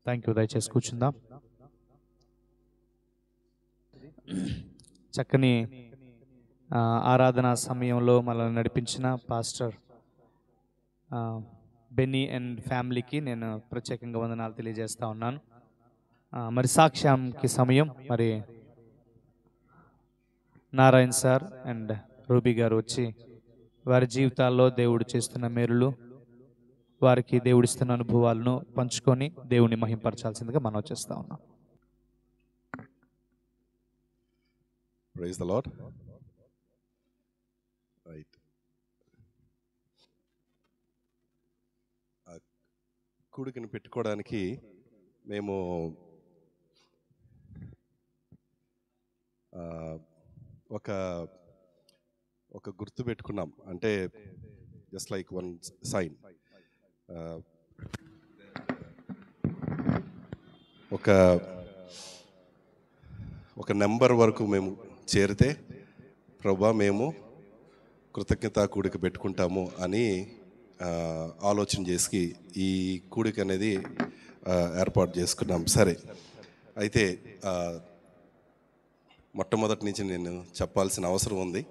Thank you. దయచేసి కూర్చుందాం. చక్కని ఆరాధన సమయంలో మనల్ని నడిపించిన పాస్టర్ బెన్నీ అండ్ ఫ్యామిలీకి నేను ప్రత్యేకంగా వందనాలు తెలియజేస్తా ఉన్నాను. మరి సాక్ష్యంకి సమయం. మరి నారాయణ్ సార్ అండ్ రూబీ గారు వచ్చి వారి జీవితాల్లో దేవుడు చేస్తున్న మేలులు, వారికి దేవుడిస్తున్న అనుభవాలను పంచుకొని దేవుని మహింపరచాల్సిందిగా మనం చేస్తా ఉన్నాం. Praise the Lord. Right. కూడికని పెట్టుకోవడానికి మేము ఒక గుర్తు పెట్టుకున్నాం. అంటే జస్ట్ లైక్ వన్ సైన్, ఒక నెంబర్ వరకు మేము చేరితే ప్రభా మేము కృతజ్ఞత కూడిక పెట్టుకుంటాము అని ఆలోచన చేసి ఈ కూడిక అనేది ఏర్పాటు చేసుకున్నాం. సరే, అయితే మొట్టమొదటి నుంచి నేను చెప్పాల్సిన అవసరం ఉంది.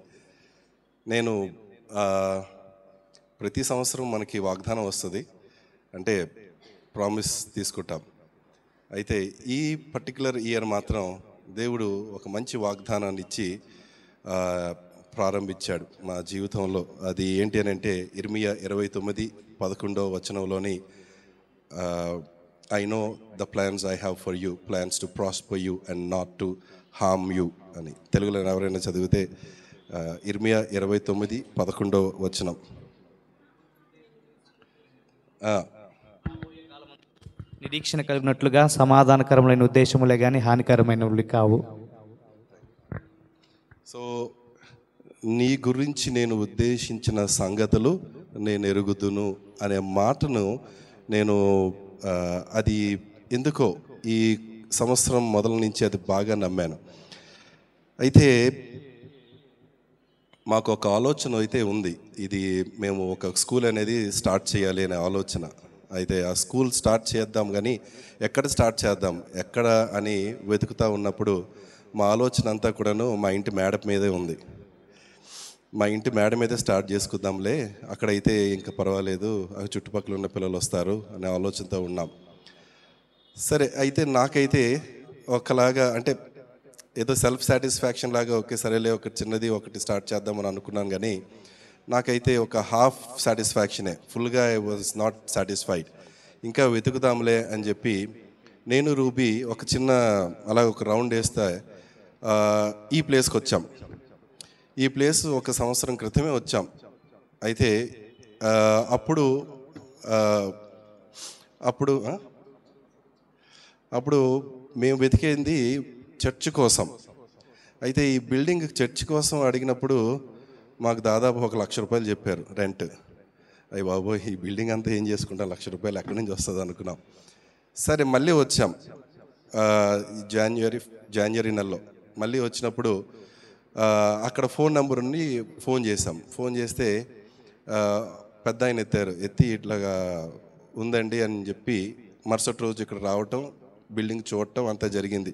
నేను ప్రతి సంవత్సరం మనకి వాగ్దానం వస్తుంది, అంటే ప్రామిస్ తీసుకుంటాం. అయితే ఈ పర్టికులర్ ఇయర్ మాత్రం దేవుడు ఒక మంచి వాగ్దానాన్ని ఇచ్చి ప్రారంభించాడు మా జీవితంలో. అది ఏంటి అని అంటే ఇర్మియా 29:11 I know the plans I have for you, plans to prosper you and not to harm you అని. తెలుగులో ఎవరైనా చదివితే ఇర్మియా 29:11. నిరీక్షణ కలిగినట్లుగా సమాధానకరమైన ఉద్దేశములే కానీ హానికరమైనవి కావు. సో నీ గురించి నేను ఉద్దేశించిన సంగతులు నేను ఎరుగుదును అనే మాటను నేను అది ఎందుకో ఈ సంవత్సరం మొదల నుంచి అది బాగా నమ్మాను. అయితే మాకు ఒక ఆలోచన అయితే ఉంది, ఇది మేము ఒక స్కూల్ అనేది స్టార్ట్ చేయాలి అనే ఆలోచన. అయితే ఆ స్కూల్ స్టార్ట్ చేద్దాం, కానీ ఎక్కడ స్టార్ట్ చేద్దాం ఎక్కడ అని వెతుకుతూ ఉన్నప్పుడు మా ఆలోచన అంతా కూడాను మా ఇంటి మేడ మీదే ఉంది. మా ఇంటి మేడ మీదే స్టార్ట్ చేసుకుందాంలే, అక్కడైతే ఇంకా పర్వాలేదు, చుట్టుపక్కల ఉన్న పిల్లలు వస్తారు అనే ఆలోచనతో ఉన్నాం. సరే, అయితే నాకైతే ఒకలాగా అంటే ఏదో సెల్ఫ్ సాటిస్ఫాక్షన్ లాగా ఓకే సరేలే ఒకటి చిన్నది ఒకటి స్టార్ట్ చేద్దామని అనుకున్నాను. కానీ నాకైతే ఒక హాఫ్ సాటిస్ఫాక్షనే, ఫుల్గా ఐ వాజ్ నాట్ సాటిస్ఫైడ్. ఇంకా వెతుకుదాంలే అని చెప్పి నేను రూబీ ఒక చిన్న అలా ఒక రౌండ్ వేస్తే ఈ ప్లేస్కి వచ్చాం. ఈ ప్లేస్ ఒక సంవత్సరం క్రితమే వచ్చాం. అయితే అప్పుడు అప్పుడు అప్పుడు మేము వెతికేది చర్చ్ కోసం. అయితే ఈ బిల్డింగ్ చర్చ్ కోసం అడిగినప్పుడు మాకు దాదాపు ₹1,00,000 చెప్పారు రెంట్. అయ్యి బాబోయ్, ఈ బిల్డింగ్ అంతా ఏం చేసుకుంటాం, ₹1,00,000 ఎక్కడి నుంచి వస్తుంది అనుకున్నాం. సరే, మళ్ళీ వచ్చాం జనవరి నెలలో. మళ్ళీ వచ్చినప్పుడు అక్కడ ఫోన్ నెంబర్ ఉండి ఫోన్ చేసాం. ఫోన్ చేస్తే పెద్ద ఆయన ఎత్తి ఇట్లాగా ఉందండి అని చెప్పి మరుసటి రోజు ఇక్కడ రావటం, బిల్డింగ్ చూడటం అంతా జరిగింది.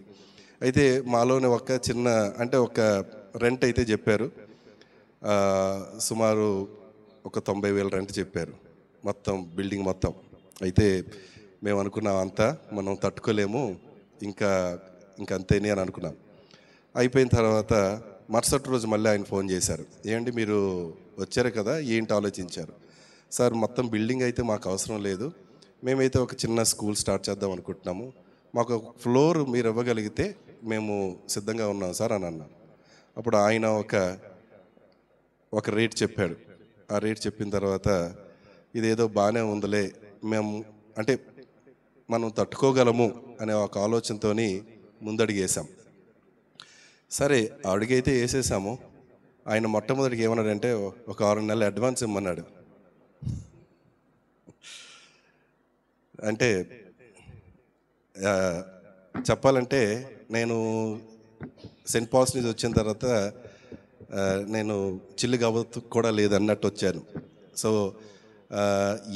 అయితే మాలోనే ఒక చిన్న అంటే ఒక రెంట్ అయితే చెప్పారు, సుమారు ఒక 90,000 రెంట్ చెప్పారు మొత్తం బిల్డింగ్ మొత్తం. అయితే మేము అనుకున్నాం అంతా మనం తట్టుకోలేము, ఇంకా అంతేనే అని అనుకున్నాం. అయిపోయిన తర్వాత మరుసటి రోజు మళ్ళీ ఆయన ఫోన్ చేశారు, ఏంటి మీరు వచ్చారు కదా, ఏంటి ఆలోచించారు? సార్, మొత్తం బిల్డింగ్ అయితే మాకు అవసరం లేదు, మేమైతే ఒక చిన్న స్కూల్ స్టార్ట్ చేద్దాం అనుకుంటున్నాము, మాకు ఒక ఫ్లోర్ మీరు ఇవ్వగలిగితే మేము సిద్ధంగా ఉన్నాం సార్ అని అన్నాను. అప్పుడు ఆయన ఒక రేట్ చెప్పాడు. ఆ రేట్ చెప్పిన తర్వాత ఇదేదో బాగానే ఉందిలే, మేము అంటే మనం తట్టుకోగలము అనే ఒక ఆలోచనతో ముందడుగేసాం. సరే, అడుగైతే వేసేసాము. ఆయన మొట్టమొదటికి ఏమన్నాడంటే ఒక 6 నెలలు అడ్వాన్స్ ఇమ్మన్నాడు. అంటే చెప్పాలంటే నేను సెయింట్ పాల్స్ నుంచి వచ్చిన తర్వాత నేను చిల్లు గవ్వతు కూడా లేదన్నట్టు వచ్చాను. సో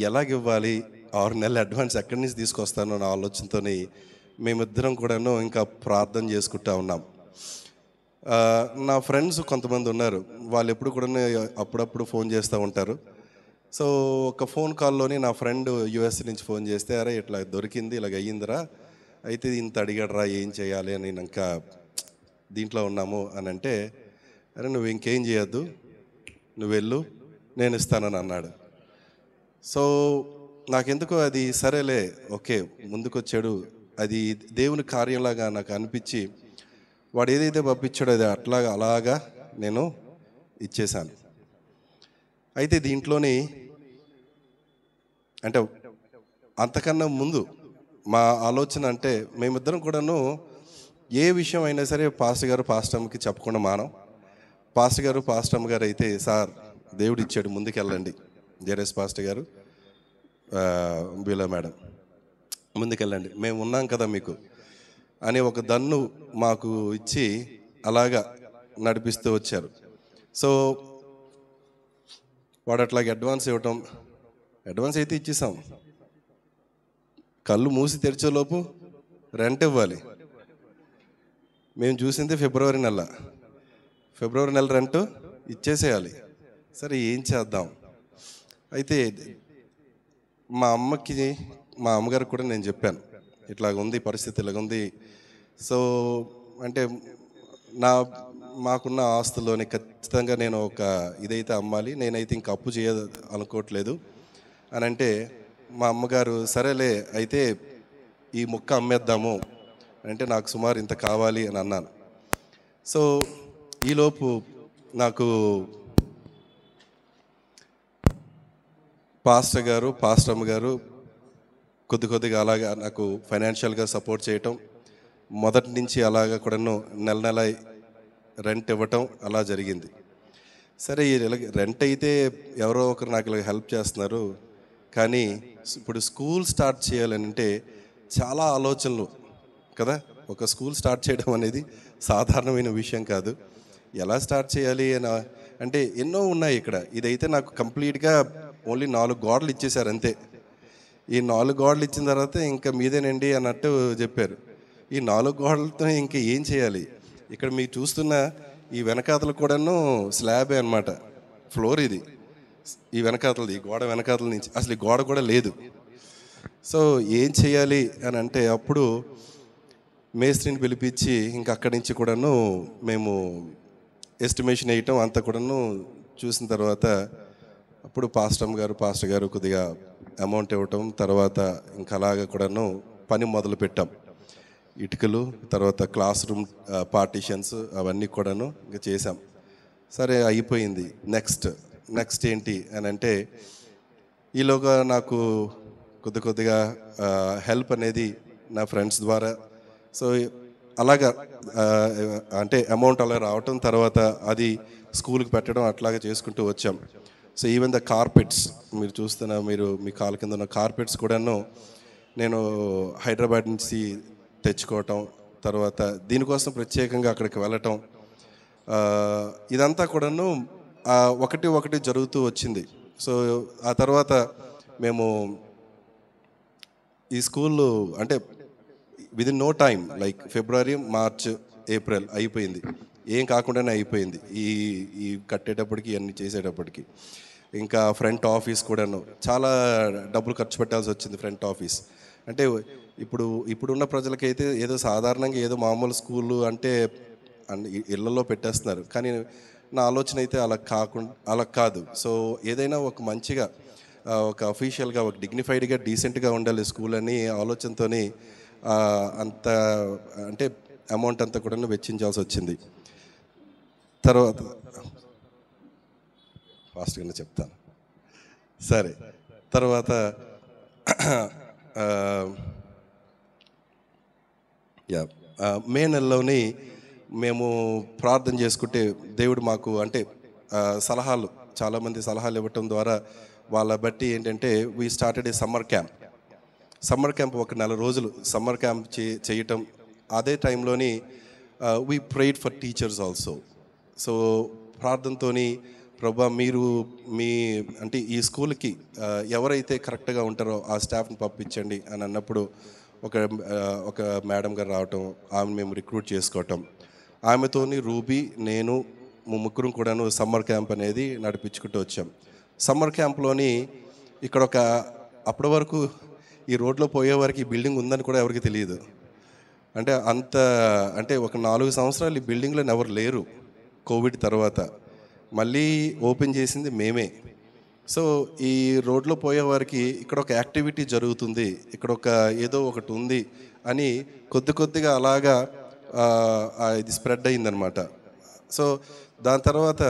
ఎలాగివ్వాలి 6 నెలల అడ్వాన్స్ ఎక్కడి నుంచి తీసుకొస్తాను అన్న ఆలోచనతో మేమిద్దరం కూడాను ఇంకా ప్రార్థన చేసుకుంటా ఉన్నాం. నా ఫ్రెండ్స్ కొంతమంది ఉన్నారు, వాళ్ళు ఎప్పుడు కూడా అప్పుడప్పుడు ఫోన్ చేస్తూ ఉంటారు. సో ఒక ఫోన్ కాల్లోని నా ఫ్రెండ్ యూఎస్ నుంచి ఫోన్ చేస్తే, అరే ఇట్లా దొరికింది, ఇలాగ అయ్యిందిరా, అయితే ఇంత అడిగాడరా, ఏం చేయాలి అని ఇంకా దీంట్లో ఉన్నాము అని అంటే, అరే నువ్వు ఇంకేం చేయొద్దు, నువ్వు వెళ్ళు, నేను ఇస్తానని అన్నాడు. సో నాకెందుకో అది సరేలే, ఓకే ముందుకొచ్చాడు, అది దేవుని కార్యంలాగా నాకు అనిపించి వాడు ఏదైతే పంపించాడో అది అలాగా నేను ఇచ్చేశాను. అయితే దీంట్లోని అంటే అంతకన్నా ముందు మా ఆలోచన అంటే, మేమిద్దరం కూడాను ఏ విషయం అయినా సరే పాస్టర్ గారు పాస్టమ్కి చెప్పకుండా మానం. పాస్టమ్ గారు అయితే, సార్ దేవుడు ఇచ్చాడు ముందుకెళ్ళండి, జేరెస్ పాస్టర్ గారు, బీలా మేడం ముందుకెళ్ళండి, మేము ఉన్నాం కదా మీకు అని ఒక దన్ను మాకు ఇచ్చి అలాగా నడిపిస్తూ వచ్చారు. సో వాడు అట్లాగే అడ్వాన్స్ ఇవ్వటం, అడ్వాన్స్ అయితే ఇచ్చేసాం, కళ్ళు మూసి తెరిచేలోపు రెంట్ ఇవ్వాలి. మేము చూసింది ఫిబ్రవరి నెల రెంట్ ఇచ్చేసేయాలి. సరే ఏం చేద్దాం. అయితే మా అమ్మగారికి కూడా నేను చెప్పాను, ఇట్లాగుంది పరిస్థితి, ఇలాగుంది. సో అంటే మాకున్న ఆస్తుల్లోని ఖచ్చితంగా నేను ఒక ఇదైతే అమ్మాలి, నేనైతే ఇంకా అప్పు అనుకోవట్లేదు అని అంటే, మా అమ్మగారు సరేలే అయితే ఈ ముక్క అమ్మేద్దాము అంటే, నాకు సుమారు ఇంత కావాలి అని అన్నాను. సో ఈలోపు నాకు పాస్టమ్ గారు కొద్దిగా అలాగా నాకు ఫైనాన్షియల్గా సపోర్ట్ చేయటం, మొదటి నుంచి అలాగా కూడాను నెల రెంట్ ఇవ్వటం అలా జరిగింది. సరే రెంట్ అయితే ఎవరో ఒకరు నాకు ఇలా హెల్ప్ చేస్తున్నారు, కానీ ఇప్పుడు స్కూల్ స్టార్ట్ చేయాలని అంటే చాలా ఆలోచనలు కదా. ఒక స్కూల్ స్టార్ట్ చేయడం అనేది సాధారణమైన విషయం కాదు. ఎలా స్టార్ట్ చేయాలి అని అంటే ఎన్నో ఉన్నాయి ఇక్కడ. ఇదైతే నాకు కంప్లీట్గా ఓన్లీ 4 గోడలు ఇచ్చేశారు అంతే. ఈ 4 గోడలు ఇచ్చిన తర్వాత ఇంకా మీదేనండి అన్నట్టు చెప్పారు. ఈ 4 గోడలతో ఇంకా ఏం చేయాలి. ఇక్కడ మీరు చూస్తున్న ఈ వెనకాతలు కూడాను స్లాబే అనమాట, ఫ్లోర్ ఇది. ఈ వెనకాతలది, ఈ గోడ వెనకాతల నుంచి అసలు ఈ గోడ కూడా లేదు. సో ఏం చేయాలి అని అంటే, అప్పుడు మేస్త్రిని పిలిపించి ఇంకా అక్కడి నుంచి కూడాను మేము ఎస్టిమేషన్ వేయటం అంతా కూడాను చూసిన తర్వాత, అప్పుడు పాస్టర్ గారు కొద్దిగా అమౌంట్ ఇవ్వటం, తర్వాత ఇంకా అలాగా కూడాను పని మొదలు పెట్టాం. ఇటుకలు, తర్వాత క్లాస్ రూమ్ పార్టీషన్స్ అవన్నీ కూడాను ఇంకా చేసాం. సరే అయిపోయింది. నెక్స్ట్ ఏంటి అని అంటే, ఈలోగా నాకు కొద్దిగా హెల్ప్ అనేది నా ఫ్రెండ్స్ ద్వారా, సో అలాగా అంటే అమౌంట్ అలా రావటం, తర్వాత అది స్కూల్కి పెట్టడం అట్లాగా చేసుకుంటూ వచ్చాం. సో ఈవెన్ ద కార్పెట్స్ మీరు చూస్తున్న, మీ కాళ్ళ కింద ఉన్న కార్పెట్స్ కూడాను నేను హైదరాబాద్ నుంచి తెచ్చుకోవటం, తర్వాత దీనికోసం ప్రత్యేకంగా అక్కడికి వెళ్ళటం, ఇదంతా కూడాను ఒకటి జరుగుతూ వచ్చింది. సో ఆ తర్వాత మేము ఈ స్కూల్ అంటే విదిన్ నో టైం, లైక్ ఫిబ్రవరి, మార్చ్, ఏప్రిల్ అయిపోయింది, ఏం కాకుండానే అయిపోయింది. ఈ కట్టేటప్పటికి ఇవన్నీ చేసేటప్పటికి ఇంకా ఫ్రంట్ ఆఫీస్ కూడాను చాలా డబ్బులు ఖర్చు పెట్టాల్సి వచ్చింది. ఫ్రంట్ ఆఫీస్ అంటే ఇప్పుడున్న ప్రజలకైతే ఏదో సాధారణంగా ఏదో మామూలు స్కూళ్ళు అంటే ఇళ్లలో పెట్టేస్తున్నారు, కానీ నా ఆలోచన అయితే అలా కాదు. సో ఏదైనా ఒక మంచిగా ఒక అఫీషియల్గా, ఒక డిగ్నిఫైడ్గా, డీసెంట్గా ఉండాలి స్కూల్ అని ఆలోచనతో అంత అంటే అమౌంట్ అంతా కూడా వెచ్చించాల్సి వచ్చింది. తర్వాత ఫాస్ట్గానే చెప్తాను. సరే, తర్వాత మే నెలలోని మేము ప్రార్థన చేసుకుంటే దేవుడు మాకు అంటే సలహాలు, చాలామంది సలహాలు ఇవ్వటం ద్వారా వాళ్ళ బట్టి ఏంటంటే we started a summer camp ఒక 4 రోజులు సమ్మర్ క్యాంప్ చేయటం. అదే టైంలోని we prayed for teachers also. So ప్రార్థనతో ప్రభా మీరు మీ అంటే ఈ స్కూల్కి ఎవరైతే కరెక్ట్గా ఉంటారో ఆ స్టాఫ్ని పంపించండి అని అన్నప్పుడు ఒక మేడం గారు రావటం, ఆమె మేము రిక్రూట్ చేసుకోవటం, ఆమెతోని రూబీ నేను ముగ్గురం కూడాను సమ్మర్ క్యాంప్ అనేది నడిపించుకుంటూ వచ్చాం. సమ్మర్ క్యాంప్లోని ఇక్కడ అప్పటి వరకు ఈ రోడ్లో పోయే వరకు ఈ బిల్డింగ్ ఉందని కూడా ఎవరికి తెలియదు. అంటే ఒక 4 సంవత్సరాలు ఈ బిల్డింగ్లో ఎవరు లేరు. కోవిడ్ తర్వాత మళ్ళీ ఓపెన్ చేసింది మేమే. సో ఈ రోడ్లో పోయే వారికి ఇక్కడ ఒక యాక్టివిటీ జరుగుతుంది, ఇక్కడ ఏదో ఒకటి ఉంది అని కొద్దిగా అలాగా ఇది స్ప్రెడ్ అయిందనమాట. సో దాని తర్వాత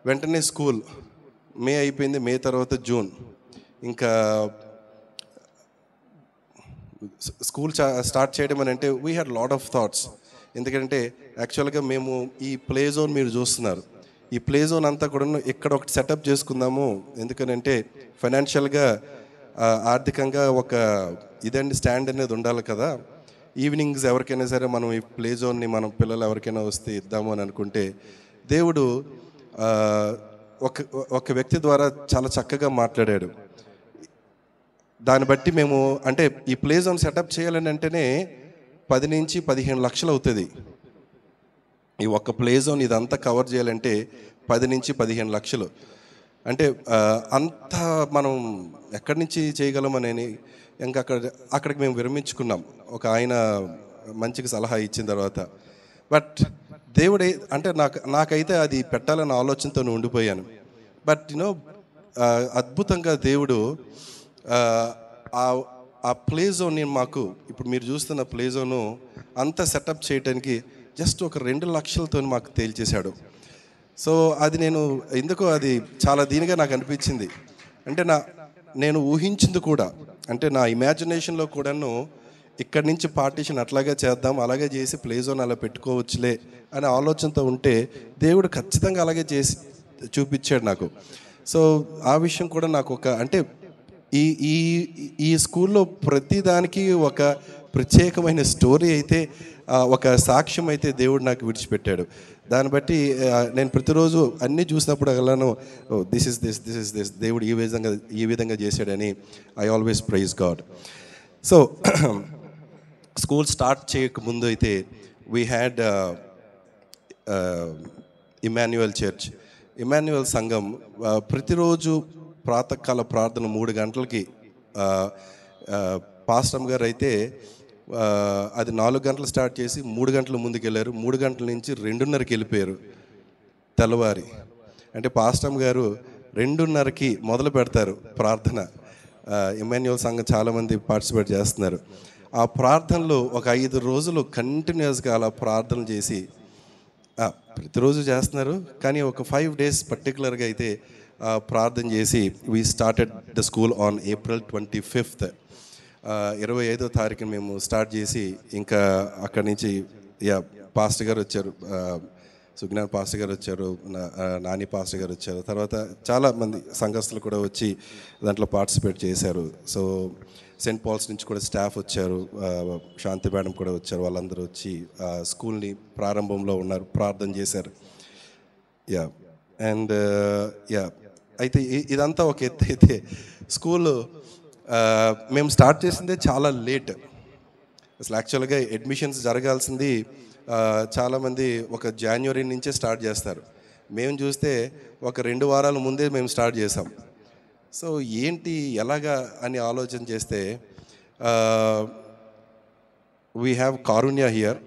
వెంటనే స్కూల్ మే అయిపోయింది. మే తర్వాత జూన్, ఇంకా స్కూల్ స్టార్ట్ చేయడం అని అంటే we had lot of thoughts. ఎందుకంటే యాక్చువల్గా మేము ఈ ప్లే జోన్ మీరు చూస్తున్నారు, ఈ ప్లే జోన్ అంతా కూడా ఇక్కడ ఒకటి సెటప్ చేసుకుందాము. ఎందుకనంటే ఫైనాన్షియల్గా ఆర్థికంగా స్టాండ్ అనేది ఉండాలి కదా. ఈవినింగ్స్ ఎవరికైనా సరే మనం ఈ ప్లే జోన్ని మనం పిల్లలు ఎవరికైనా వస్తే ఇద్దాము అని అనుకుంటే దేవుడు ఒక వ్యక్తి ద్వారా చాలా చక్కగా మాట్లాడాడు. దాన్ని బట్టి మేము అంటే ఈ ప్లే జోన్ సెటప్ చేయాలని అంటేనే 10 నుంచి 15 లక్షలు అవుతుంది. ఈ ఒక్క ప్లే జోన్ ఇదంతా కవర్ చేయాలంటే 10 నుంచి 15 లక్షలు. అంటే అంత మనం ఎక్కడి నుంచి చేయగలమని ఇంకా అక్కడికి మేము విరమించుకున్నాం, ఒక ఆయన మంచిగా సలహా ఇచ్చిన తర్వాత. బట్ దేవుడు అంటే నాకైతే అది పెట్టాలన్న ఆలోచనతో ఉండిపోయాను. బట్ అద్భుతంగా దేవుడు ఆ ప్లే జోన్ని మాకు ఇప్పుడు మీరు చూస్తున్న ప్లే జోను అంతా సెటప్ చేయడానికి జస్ట్ ఒక 2 లక్షలతో మాకు తేల్చేశాడు. సో అది అది చాలా దీనిగా నాకు అనిపించింది. అంటే నేను ఊహించింది కూడా, అంటే నా ఇమాజినేషన్లో కూడాను ఇక్కడి నుంచి పార్టీషన్ అట్లాగే చేద్దాం, అలాగే చేసి ప్లే జోన్ అలా పెట్టుకోవచ్చులే అనే ఆలోచనతో ఉంటే దేవుడు ఖచ్చితంగా అలాగే చేసి చూపించాడు నాకు. సో ఆ విషయం కూడా నాకు అంటే ఈ స్కూల్లో ప్రతిదానికి ఒక ప్రత్యేకమైన స్టోరీ అయితే, ఒక సాక్ష్యం అయితే దేవుడు నాకు విడిచిపెట్టాడు. దాన్ని బట్టి నేను ప్రతిరోజు అన్నీ చూసినప్పుడు అలాను దిస్ ఇస్ దిస్ దేవుడు ఈ విధంగా చేశాడని I always praise God. So school start చేయకముందు అయితే we had Emmanuel church, Emmanuel సంఘం ప్రతిరోజు ప్రాతకాల ప్రార్థన 3 గంటలకి. పాస్టర్ గారు అయితే అది 4 గంటలు స్టార్ట్ చేసి 3 గంటల ముందుకు వెళ్ళారు. 3 గంటల నుంచి 2:30కి వెళ్ళిపోయారు తెల్లవారి. అంటే పాస్టర్ గారు 2:30కి మొదలు పెడతారు ప్రార్థన. ఇమాన్యుయల్ సంఘం చాలామంది పార్టిసిపేట్ చేస్తున్నారు. ఆ ప్రార్థనలో ఒక 5 రోజులు కంటిన్యూస్గా అలా ప్రార్థన చేసి, ప్రతిరోజు చేస్తున్నారు కానీ ఒక 5 days పర్టికులర్గా అయితే ప్రార్థన చేసి we started the school on April 25th. 25వ తారీఖున మేము స్టార్ట్ చేసి ఇంకా అక్కడి నుంచి పాస్టర్ గారు వచ్చారు, సుజ్ఞాన్ పాస్టర్ గారు వచ్చారు, నాని పాస్టర్ గారు వచ్చారు, తర్వాత చాలామంది సంఘస్థులు కూడా వచ్చి దాంట్లో పార్టిసిపేట్ చేశారు. సో సెయింట్ పాల్స్ నుంచి కూడా స్టాఫ్ వచ్చారు, శాంతి మేడం కూడా వచ్చారు. వాళ్ళందరూ వచ్చి స్కూల్ని ప్రారంభంలో ఉన్నారు, ప్రార్థన చేశారు. అండ్ అయితే ఇదంతా ఒక ఎత్తు అయితే స్కూల్ మేము స్టార్ట్ చేసిందే చాలా లేట్. అసలు యాక్చువల్గా అడ్మిషన్స్ జరగాల్సింది చాలామంది ఒక January నుంచే స్టార్ట్ చేస్తారు. మేము చూస్తే ఒక 2 వారాల ముందే మేము స్టార్ట్ చేసాం. సో ఏంటి ఎలాగా అని ఆలోచన చేస్తే we have Karunya here.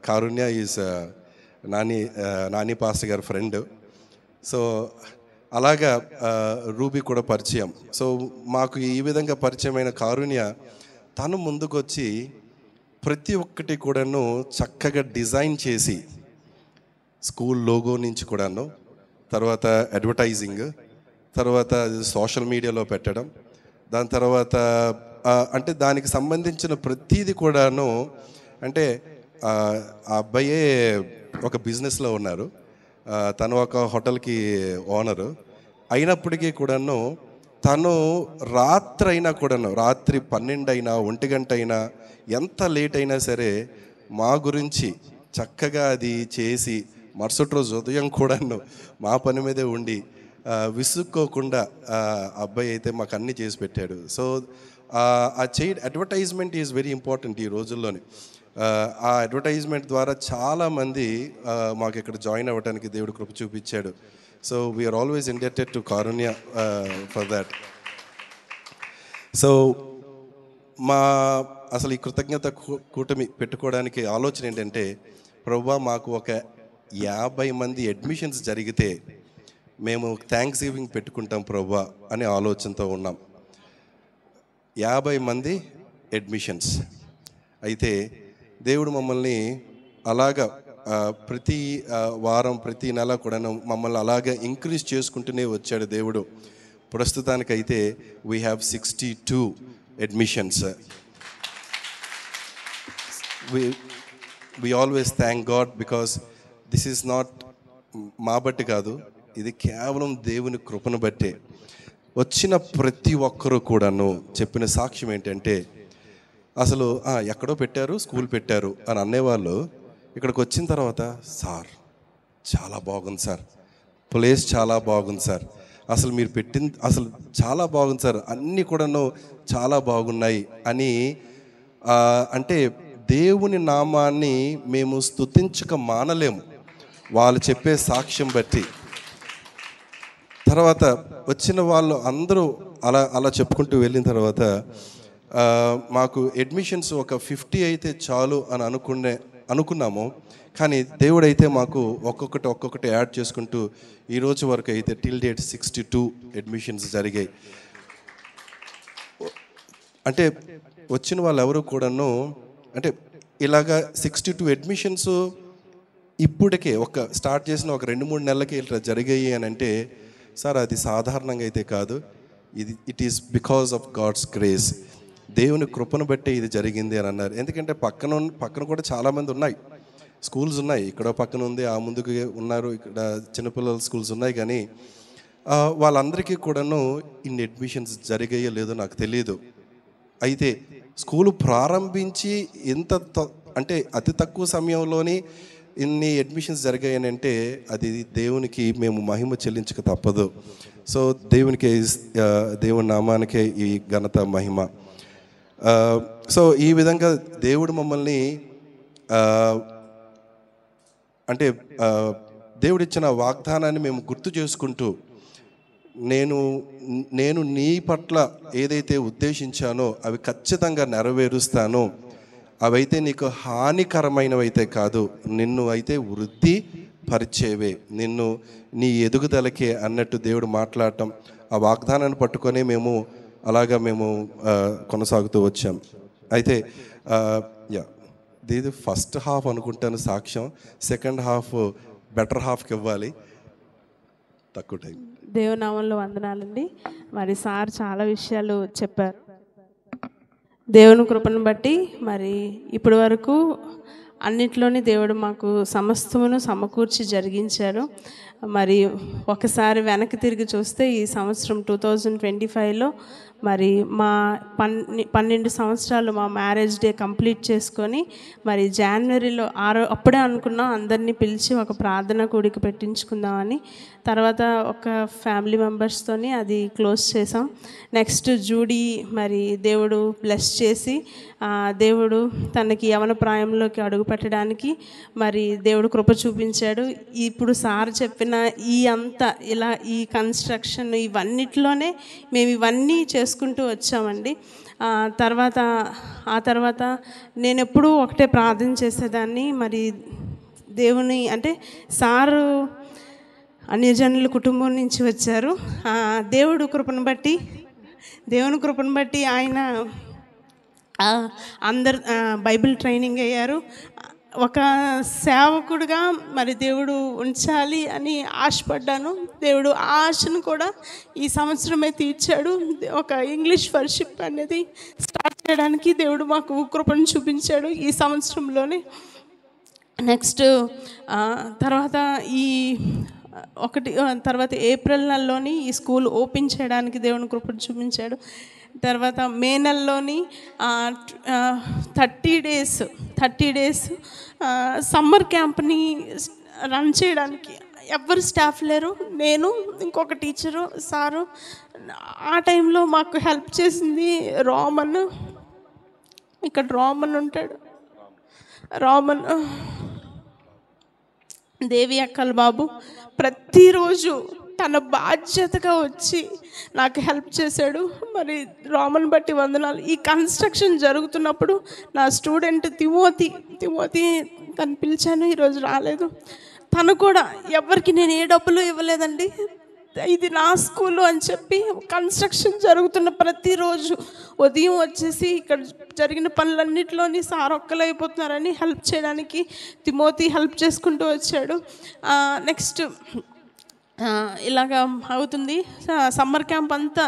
Karunya is Nani pastor గారి ఫ్రెండ్. సో అలాగా రూబీ కూడా పరిచయం. సో మాకు ఈ విధంగా పరిచయమైన కారుణ్య తను ముందుకొచ్చి ప్రతి ఒక్కటి కూడాను చక్కగా డిజైన్ చేసి, స్కూల్ లోగో నుంచి కూడాను, తర్వాత అడ్వర్టైజింగ్, తర్వాత సోషల్ మీడియాలో పెట్టడం, దాని తర్వాత అంటే దానికి సంబంధించిన ప్రతీది కూడాను. అంటే ఆ అబ్బాయే ఒక బిజినెస్లో ఉన్నారు, తను ఒక హోటల్కి ఓనరు అయినప్పటికీ కూడాను తను రాత్రి 12 అయినా 1 గంట అయినా ఎంత లేట్ అయినా సరే మా గురించి చక్కగా అది చేసి మరుసటి రోజు ఉదయం కూడాను మా పని మీదే ఉండి విసుక్కోకుండా అబ్బాయి అయితే మాకు అన్నీ చేసి పెట్టాడు. సో ఆ అడ్వర్టైజ్మెంట్ ఈజ్ వెరీ ఇంపార్టెంట్ ఈ రోజుల్లోని. ఆ అడ్వర్టైజ్మెంట్ ద్వారా చాలామంది మాకు ఇక్కడ జాయిన్ అవ్వడానికి దేవుడు కృప చూపించాడు. So we're always indebted to కారుణ్య ఫర్ దాట్. సో అసలు ఈ కృతజ్ఞత కూటమి పెట్టుకోవడానికి ఆలోచన ఏంటంటే, ప్రభువా మాకు ఒక 50 మంది అడ్మిషన్స్ జరిగితే మేము థ్యాంక్స్ గివింగ్ పెట్టుకుంటాం ప్రభువా అనే ఆలోచనతో ఉన్నాం. 50 మంది అడ్మిషన్స్ అయితే దేవుడు మమ్మల్ని అలాగా ప్రతి వారం ప్రతి నెల కూడా మమ్మల్ని అలాగా ఇంక్రీజ్ చేసుకుంటూనే వచ్చాడు దేవుడు. ప్రస్తుతానికైతే we have 62 admissions. we always thank God because this is not మా బట్టి కాదు, ఇది కేవలం దేవుని కృపను బట్టే. వచ్చిన ప్రతి ఒక్కరూ కూడాను చెప్పిన సాక్ష్యం ఏంటంటే, అసలు ఎక్కడో పెట్టారు, స్కూల్ పెట్టారు అని అనేవాళ్ళు ఇక్కడికి వచ్చిన తర్వాత, సార్ చాలా బాగుంది సార్, ప్లేస్ చాలా బాగుంది సార్, అసలు మీరు పెట్టింది అసలు చాలా బాగుంది సార్, అన్నీ కూడాను చాలా బాగున్నాయి అని అంటే దేవుని నామాన్ని మేము స్తుతించక మానలేము వాళ్ళు చెప్పే సాక్ష్యం బట్టి. తర్వాత వచ్చిన వాళ్ళు అందరూ అలా చెప్పుకుంటూ వెళ్ళిన తర్వాత మాకు అడ్మిషన్స్ ఒక 50 అయితే చాలు అని అనుకున్నాము. కానీ దేవుడైతే మాకు ఒక్కొక్కటి యాడ్ చేసుకుంటూ ఈరోజు వరకు అయితే టిల్ డేట్ 62 అడ్మిషన్స్ జరిగాయి. అంటే వచ్చిన వాళ్ళు ఎవరు కూడాను అంటే ఇలాగా 62 అడ్మిషన్స్ ఇప్పటికే స్టార్ట్ చేసిన ఒక 2-3 నెలలకి ఇట్లా జరిగాయి అని అంటే, సార్ అది సాధారణంగా అయితే కాదు, it is because of God's grace, దేవుని కృపను బట్టే ఇది జరిగింది అని అన్నారు. ఎందుకంటే పక్కన కూడా చాలామంది ఉన్నాయి, స్కూల్స్ ఉన్నాయి, ఇక్కడ పక్కన ఉంది, ఆ ముందుకు ఉన్నారు, ఇక్కడ చిన్నపిల్లల స్కూల్స్ ఉన్నాయి. కానీ వాళ్ళందరికీ కూడాను ఇన్ని అడ్మిషన్స్ జరిగాయో లేదో నాకు తెలియదు. అయితే స్కూలు ప్రారంభించి అంటే అతి తక్కువ సమయంలోని ఇన్ని అడ్మిషన్స్ జరిగాయని అంటే అది దేవునికి మేము మహిమ చెల్లించక తప్పదు. సో దేవుని నామానికే ఈ ఘనత మహిమ. సో ఈ విధంగా దేవుడు మమ్మల్ని అంటే దేవుడిచ్చిన వాగ్దానాన్ని మేము గుర్తు చేసుకుంటూ, నేను నీ పట్ల ఏదైతే ఉద్దేశించానో అవి ఖచ్చితంగా నెరవేరుస్తాను, అవైతే నీకు హానికరమైనవైతే కాదు, నిన్ను అయితే వృద్ధి పరిచేవే, నిన్ను నీ ఎదుగుదలకే అన్నట్టు దేవుడు మాట్లాడటం, ఆ వాగ్దానాన్ని పట్టుకొని మేము కొనసాగుతూ వచ్చాం. అయితే ఇది ఫస్ట్ హాఫ్ అనుకుంటాను సాక్ష్యం, సెకండ్ హాఫ్ బెటర్ హాఫ్కి ఇవ్వాలి, తక్కువ టైం. దేవునామంలో వందనాలండి. మరి సార్ చాలా విషయాలు చెప్పారు. దేవుని కృపను బట్టి మరి ఇప్పటి వరకు అన్నిట్లోని దేవుడు మాకు సమస్తమును సమకూర్చి జరిగించారు. మరి ఒకసారి వెనక్కి తిరిగి చూస్తే ఈ సంవత్సరం 2025లో మరి మా 12 సంవత్సరాలు మా మ్యారేజ్ డే కంప్లీట్ చేసుకొని మరి జనవరిలో అప్పుడే అనుకున్నాం అందరినీ పిలిచి ఒక ప్రార్థన కూడిక పెట్టించుకుందామని. తర్వాత ఒక ఫ్యామిలీ మెంబర్స్తోని అది క్లోజ్ చేసాం. నెక్స్ట్ జూడీ మరి దేవుడు బ్లెస్ చేసి దేవుడు తనకి యవన ప్రాయంలోకి అడుగు పెట్టడానికి మరి దేవుడు కృప చూపించాడు. ఇప్పుడు సార్ చెప్పిన ఈ కన్స్ట్రక్షన్ ఇవన్నిట్లోనే మేము ఇవన్నీ చేసుకుంటూ వచ్చామండి. ఆ తర్వాత నేను ఎప్పుడూ ఒకటే ప్రార్థన చేసేదాన్ని, మరి దేవుని అంటే సారు అన్యజనుల కుటుంబం నుంచి వచ్చారు. దేవుని కృపను బట్టి ఆయన అందరు బైబిల్ ట్రైనింగ్ అయ్యారు. ఒక సేవకుడిగా మరి దేవుడు ఉంచాలి అని ఆశపడ్డాను. దేవుడు ఆ ఆశను కూడా ఈ సంవత్సరమే తీర్చాడు. ఒక ఇంగ్లీష్ వర్షిప్ అనేది స్టార్ట్ చేయడానికి దేవుడు మాకు కృపను చూపించాడు ఈ సంవత్సరంలోనే. నెక్స్ట్ తర్వాత ఏప్రిల్ నెలలోని ఈ స్కూల్ ఓపెన్ చేయడానికి దేవుని కృపను చూపించాడు. తర్వాత మే నెలలోని 30 డేస్ సమ్మర్ క్యాంప్ని రన్ చేయడానికి ఎవ్వరు స్టాఫ్ లేరు, నేను ఇంకొక టీచరు సారు. ఆ టైంలో మాకు హెల్ప్ చేసింది రామన్. ఇక్కడ రామన్ ఉంటాడు, రామన్, దేవి అక్కల బాబు ప్రతిరోజు తన బాధ్యతగా వచ్చి నాకు హెల్ప్ చేశాడు. మరి రామన్ బట్టి వందనాలు. ఈ కన్స్ట్రక్షన్ జరుగుతున్నప్పుడు నా స్టూడెంట్ తిమోతి తను పిలిచాను, ఈరోజు రాలేదు. తను కూడా ఎవరికి నేను ఏ డబ్బులు ఇవ్వలేదండి, ఇది నా స్కూలు అని చెప్పి కన్స్ట్రక్షన్ జరుగుతున్న ప్రతిరోజు ఉదయం వచ్చేసి ఇక్కడ జరిగిన పనులన్నింటిలోని సార్ ఒక్కలైపోతున్నారని హెల్ప్ చేయడానికి తిమోతి హెల్ప్ చేసుకుంటూ వచ్చాడు. నెక్స్ట్ ఇలాగా అవుతుంది. సమ్మర్ క్యాంప్ అంతా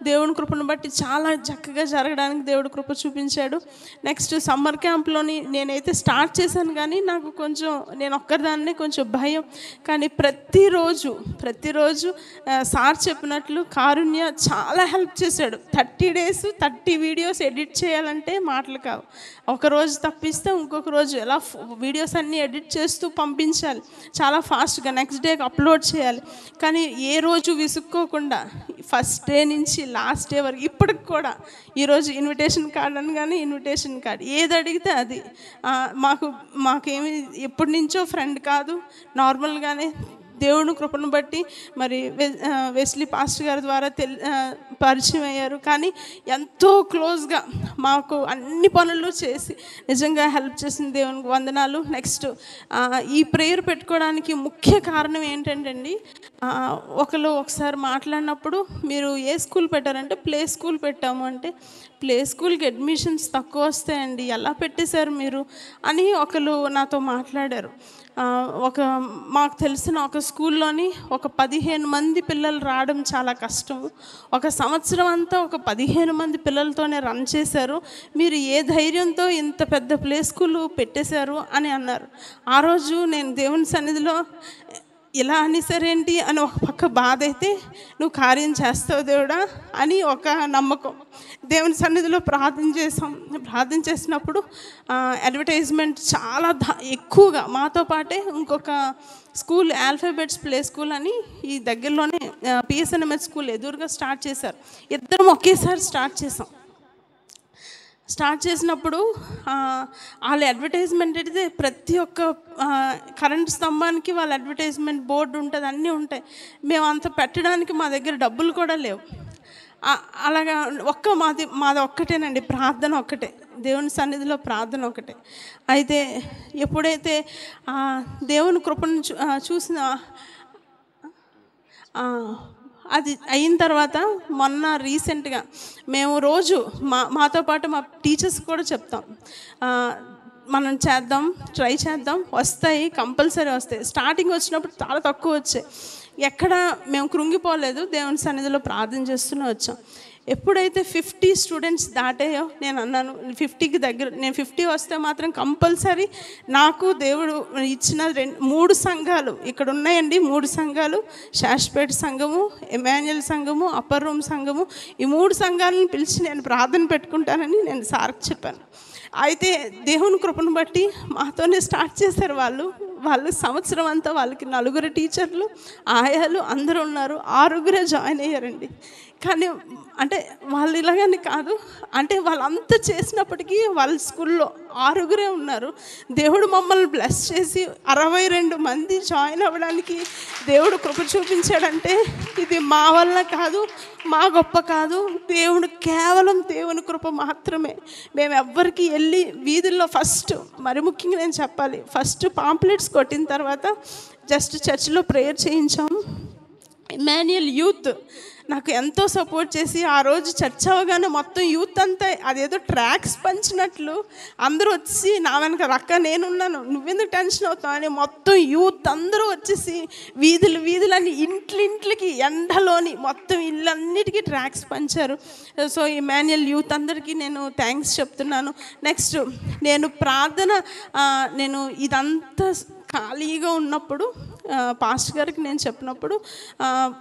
దేవుని కృపను బట్టి చాలా చక్కగా జరగడానికి దేవుడి కృప చూపించాడు. నెక్స్ట్ సమ్మర్ క్యాంప్లోని నేనైతే స్టార్ట్ చేశాను, కానీ నాకు కొంచెం నేను ఒక్కదాన్నే కొంచెం భయం. కానీ ప్రతిరోజు సార్ చెప్పినట్లు కారుణ్య చాలా హెల్ప్ చేశాడు. 30 days 30 వీడియోస్ ఎడిట్ చేయాలంటే మాటలు కావు. ఒకరోజు తప్పిస్తే ఇంకొక రోజు ఎలా వీడియోస్ అన్నీ ఎడిట్ చేస్తూ పంపించాలి, చాలా ఫాస్ట్గా నెక్స్ట్ డేకి అప్లోడ్ చేయాలి. కానీ ఏ రోజు విసుక్కోకుండా ఫస్ట్ డే నుంచి లాస్ట్ డే వరకు ఇప్పటికి కూడా ఈరోజు ఇన్విటేషన్ కార్డ్ అని కానీ ఇన్విటేషన్ కార్డ్ ఏది అడిగితే అది. మాకేమి ఎప్పటి నుంచో ఫ్రెండ్ కాదు, నార్మల్గానే దేవుని కృపను బట్టి మరి వెస్లీ పాస్టర్ గారి ద్వారా పరిచయం అయ్యారు. కానీ ఎంతో క్లోజ్గా మాకు అన్ని పనులు చేసి నిజంగా హెల్ప్ చేసిన దేవునికి వందనాలు. నెక్స్ట్ ఈ ప్రేయర్ పెట్టుకోవడానికి ముఖ్య కారణం ఏంటంటే అండి, ఒకసారి మాట్లాడినప్పుడు మీరు ఏ స్కూల్ పెట్టారంటే ప్లే స్కూల్ పెట్టాము అంటే, ప్లే స్కూల్కి అడ్మిషన్స్ తక్కువ వస్తాయండి, ఎలా పెట్టేశారు మీరు అని ఒకరు నాతో మాట్లాడారు. మాకు తెలిసిన ఒక స్కూల్లోని ఒక 15 మంది పిల్లలు రావడం చాలా కష్టం. ఒక సంవత్సరం అంతా ఒక 15 మంది పిల్లలతోనే రన్ చేశారు, మీరు ఏ ధైర్యంతో ఇంత పెద్ద ప్లే స్కూల్ పెట్టేశారు అని అన్నారు. ఆ రోజు నేను దేవుని సన్నిధిలో ఇలా అనేసరేంటి అని ఒక పక్క బాధ అయితే, నువ్వు కార్యం చేస్తావు దేవుడా అని ఒక నమ్మకం. దేవుని సన్నిధిలో ప్రార్థన చేసినప్పుడు అడ్వర్టైజ్మెంట్ చాలా ఎక్కువగా మాతో పాటే ఇంకొక స్కూల్ ఆల్ఫాబెట్స్ ప్లే స్కూల్ అని ఈ దగ్గరలోనే పిఎస్ఎన్ఎంఎస్ స్కూల్ ఎదురుగా స్టార్ట్ చేశారు. ఇద్దరం ఒకేసారి స్టార్ట్ చేసినప్పుడు వాళ్ళ అడ్వర్టైజ్మెంట్ అయితే ప్రతి ఒక్క కరెంట్ స్తంభానికి వాళ్ళ అడ్వర్టైజ్మెంట్ బోర్డు ఉంటుంది, అన్నీ ఉంటాయి. మేము అంత పెట్టడానికి మా దగ్గర డబ్బులు కూడా లేవు. అలాగా మాది ఒక్కటేనండి, ప్రార్థన ఒక్కటే, దేవుని సన్నిధిలో ప్రార్థన ఒకటే. అయితే ఎప్పుడైతే దేవుని కృపను చూసిన అది అయిన తర్వాత మొన్న రీసెంట్గా మేము రోజు మాతో పాటు మా టీచర్స్ కూడా చెప్తాం, మనం ట్రై చేద్దాం, వస్తాయి, కంపల్సరీ వస్తాయి. స్టార్టింగ్ వచ్చినప్పుడు చాలా తక్కువ వచ్చాయి, ఎక్కడ మేము కృంగిపోలేదు, దేవుని సన్నిధిలో ప్రార్థన చేస్తూనే వచ్చాం. ఎప్పుడైతే 50 స్టూడెంట్స్ దాటాయో నేను అన్నాను, 50కి దగ్గర నేను 50 వస్తే మాత్రం కంపల్సరీ నాకు దేవుడు ఇచ్చిన 3 సంఘాలు ఇక్కడ ఉన్నాయండి, 3 సంఘాలు, శాశ్పేట సంఘము, ఎమాన్యుయల్ సంఘము, అప్పర్ రూమ్ సంఘము, ఈ 3 సంఘాలను పిలిచి నేను ప్రార్థన పెట్టుకుంటానని నేను సార్కి చెప్పాను. అయితే దేవుని కృపను బట్టి మాతోనే స్టార్ట్ చేశారు వాళ్ళు సంవత్సరం అంతా వాళ్ళకి 4 టీచర్లు, ఆయాలు అందరూ ఉన్నారు, 6 జాయిన్ అయ్యారండి. కానీ అంటే వాళ్ళు ఇలాగని కాదు, అంటే వాళ్ళంతా చేసినప్పటికీ వాళ్ళ స్కూల్లో 6 ఉన్నారు. దేవుడు మమ్మల్ని బ్లెస్ చేసి 62 మంది జాయిన్ అవ్వడానికి దేవుడు కృప చూపించాడంటే ఇది మా వల్ల కాదు, మా గొప్ప కాదు, కేవలం దేవుని కృప మాత్రమే. మేము ఎవ్వరికి వెళ్ళి వీధుల్లో మరి ముఖ్యంగా నేను చెప్పాలి, ఫస్ట్ పాంప్లెట్స్ కొట్టిన తర్వాత జస్ట్ చర్చిలో ప్రేయర్ చేయించాము. ఇమాన్యుయల్ యూత్ నాకు ఎంతో సపోర్ట్ చేసి ఆ రోజు చర్చ్ అవగానే మొత్తం యూత్ అంతా అదేదో ట్రాక్స్ పంచినట్లు అందరూ వచ్చి నా వెనక రక్క నేనున్నాను, నువ్వెందుకు టెన్షన్ అవుతావు అని మొత్తం యూత్ అందరూ వచ్చేసి వీధులని ఇంట్లకి ఎండలోని మొత్తం ఇళ్ళన్నిటికీ ట్రాక్స్ పంచారు. సో ఇమాన్యుయల్ యూత్ అందరికీ నేను థ్యాంక్స్ చెప్తున్నాను. నెక్స్ట్ నేను ఇదంతా ఖాళీగా ఉన్నప్పుడు పాస్టర్ గారికి నేను చెప్పినప్పుడు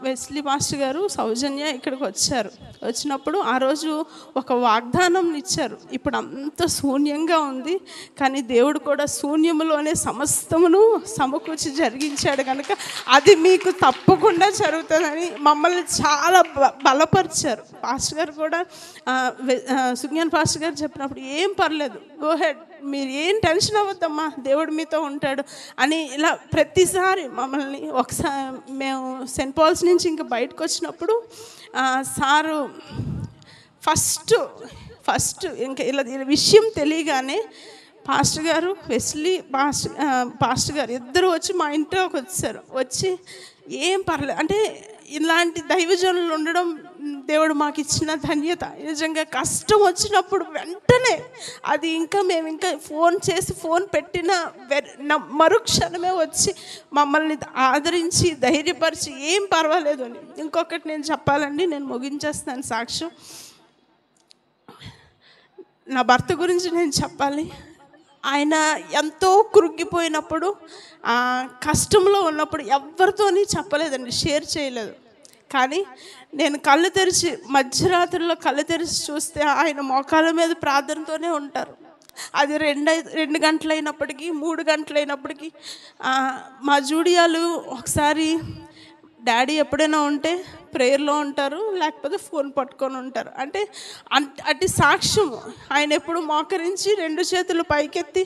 వెస్లీ పాస్టర్ గారు సౌజన్య ఇక్కడికి వచ్చారు. వచ్చినప్పుడు ఆ రోజు ఒక వాగ్దానం ఇచ్చారు. ఇప్పుడు అంత శూన్యంగా ఉంది, కానీ దేవుడు కూడా శూన్యములోనే సమస్తమును సమకూర్చి జరిగించాడు కనుక అది మీకు తప్పకుండా జరుగుతుందని మమ్మల్ని చాలా బలపరిచారు. పాస్టర్ గారు కూడా సుజ్ఞాన్ పాస్టర్ గారు చెప్పినప్పుడు ఏం పర్లేదు, గో హెడ్, మీరు ఏం టెన్షన్ అవ్వద్దమ్మా, దేవుడు మీతో ఉంటాడు అని ఇలా ప్రతిసారి మమ్మల్ని. ఒకసారి మేము సెయింట్ పాల్స్ నుంచి ఇంకా బయటకు వచ్చినప్పుడు సారు ఫస్ట్ ఇంకా ఇలా విషయం తెలియగానే పాస్టర్ గారు వెస్లీ పాస్టర్ గారు ఇద్దరు వచ్చి మా ఇంట్లోకి వచ్చారు. వచ్చి ఏం పర్లేదు అంటే ఇలాంటి దైవజనులు ఉండడం దేవుడు మాకు ఇచ్చిన ధన్యత. నిజంగా కష్టం వచ్చినప్పుడు వెంటనే అది మేము ఇంకా ఫోన్ చేసి ఫోన్ పెట్టిన మరుక్షణమే వచ్చి మమ్మల్ని ఆదరించి ధైర్యపరిచి ఏం పర్వాలేదు అని. ఇంకొకటి నేను చెప్పాలండి, నేను ముగించేస్తాను సాక్ష్యం. నా భర్త గురించి నేను చెప్పాలి. ఆయన ఎంతో కృంగిపోయినప్పుడు, కష్టంలో ఉన్నప్పుడు ఎవరితోని చెప్పలేదండి, షేర్ చేయలేదు. కానీ నేను కళ్ళు తెరిచి మధ్యరాత్రిలో కళ్ళు తెరిచి చూస్తే ఆయన మోకాళ్ళ మీద ప్రార్థనతోనే ఉంటారు. అది 2 గంటలైనప్పటికీ 3 గంటలైనప్పటికీ మా జూడియాలు ఒకసారి డాడీ ఎప్పుడైనా ఉంటే ప్రేయర్లో ఉంటారు, లేకపోతే ఫోన్ పట్టుకొని ఉంటారు. అంటే అటు సాక్ష్యం ఆయన ఎప్పుడు మోకరించి 2 చేతులు పైకెత్తి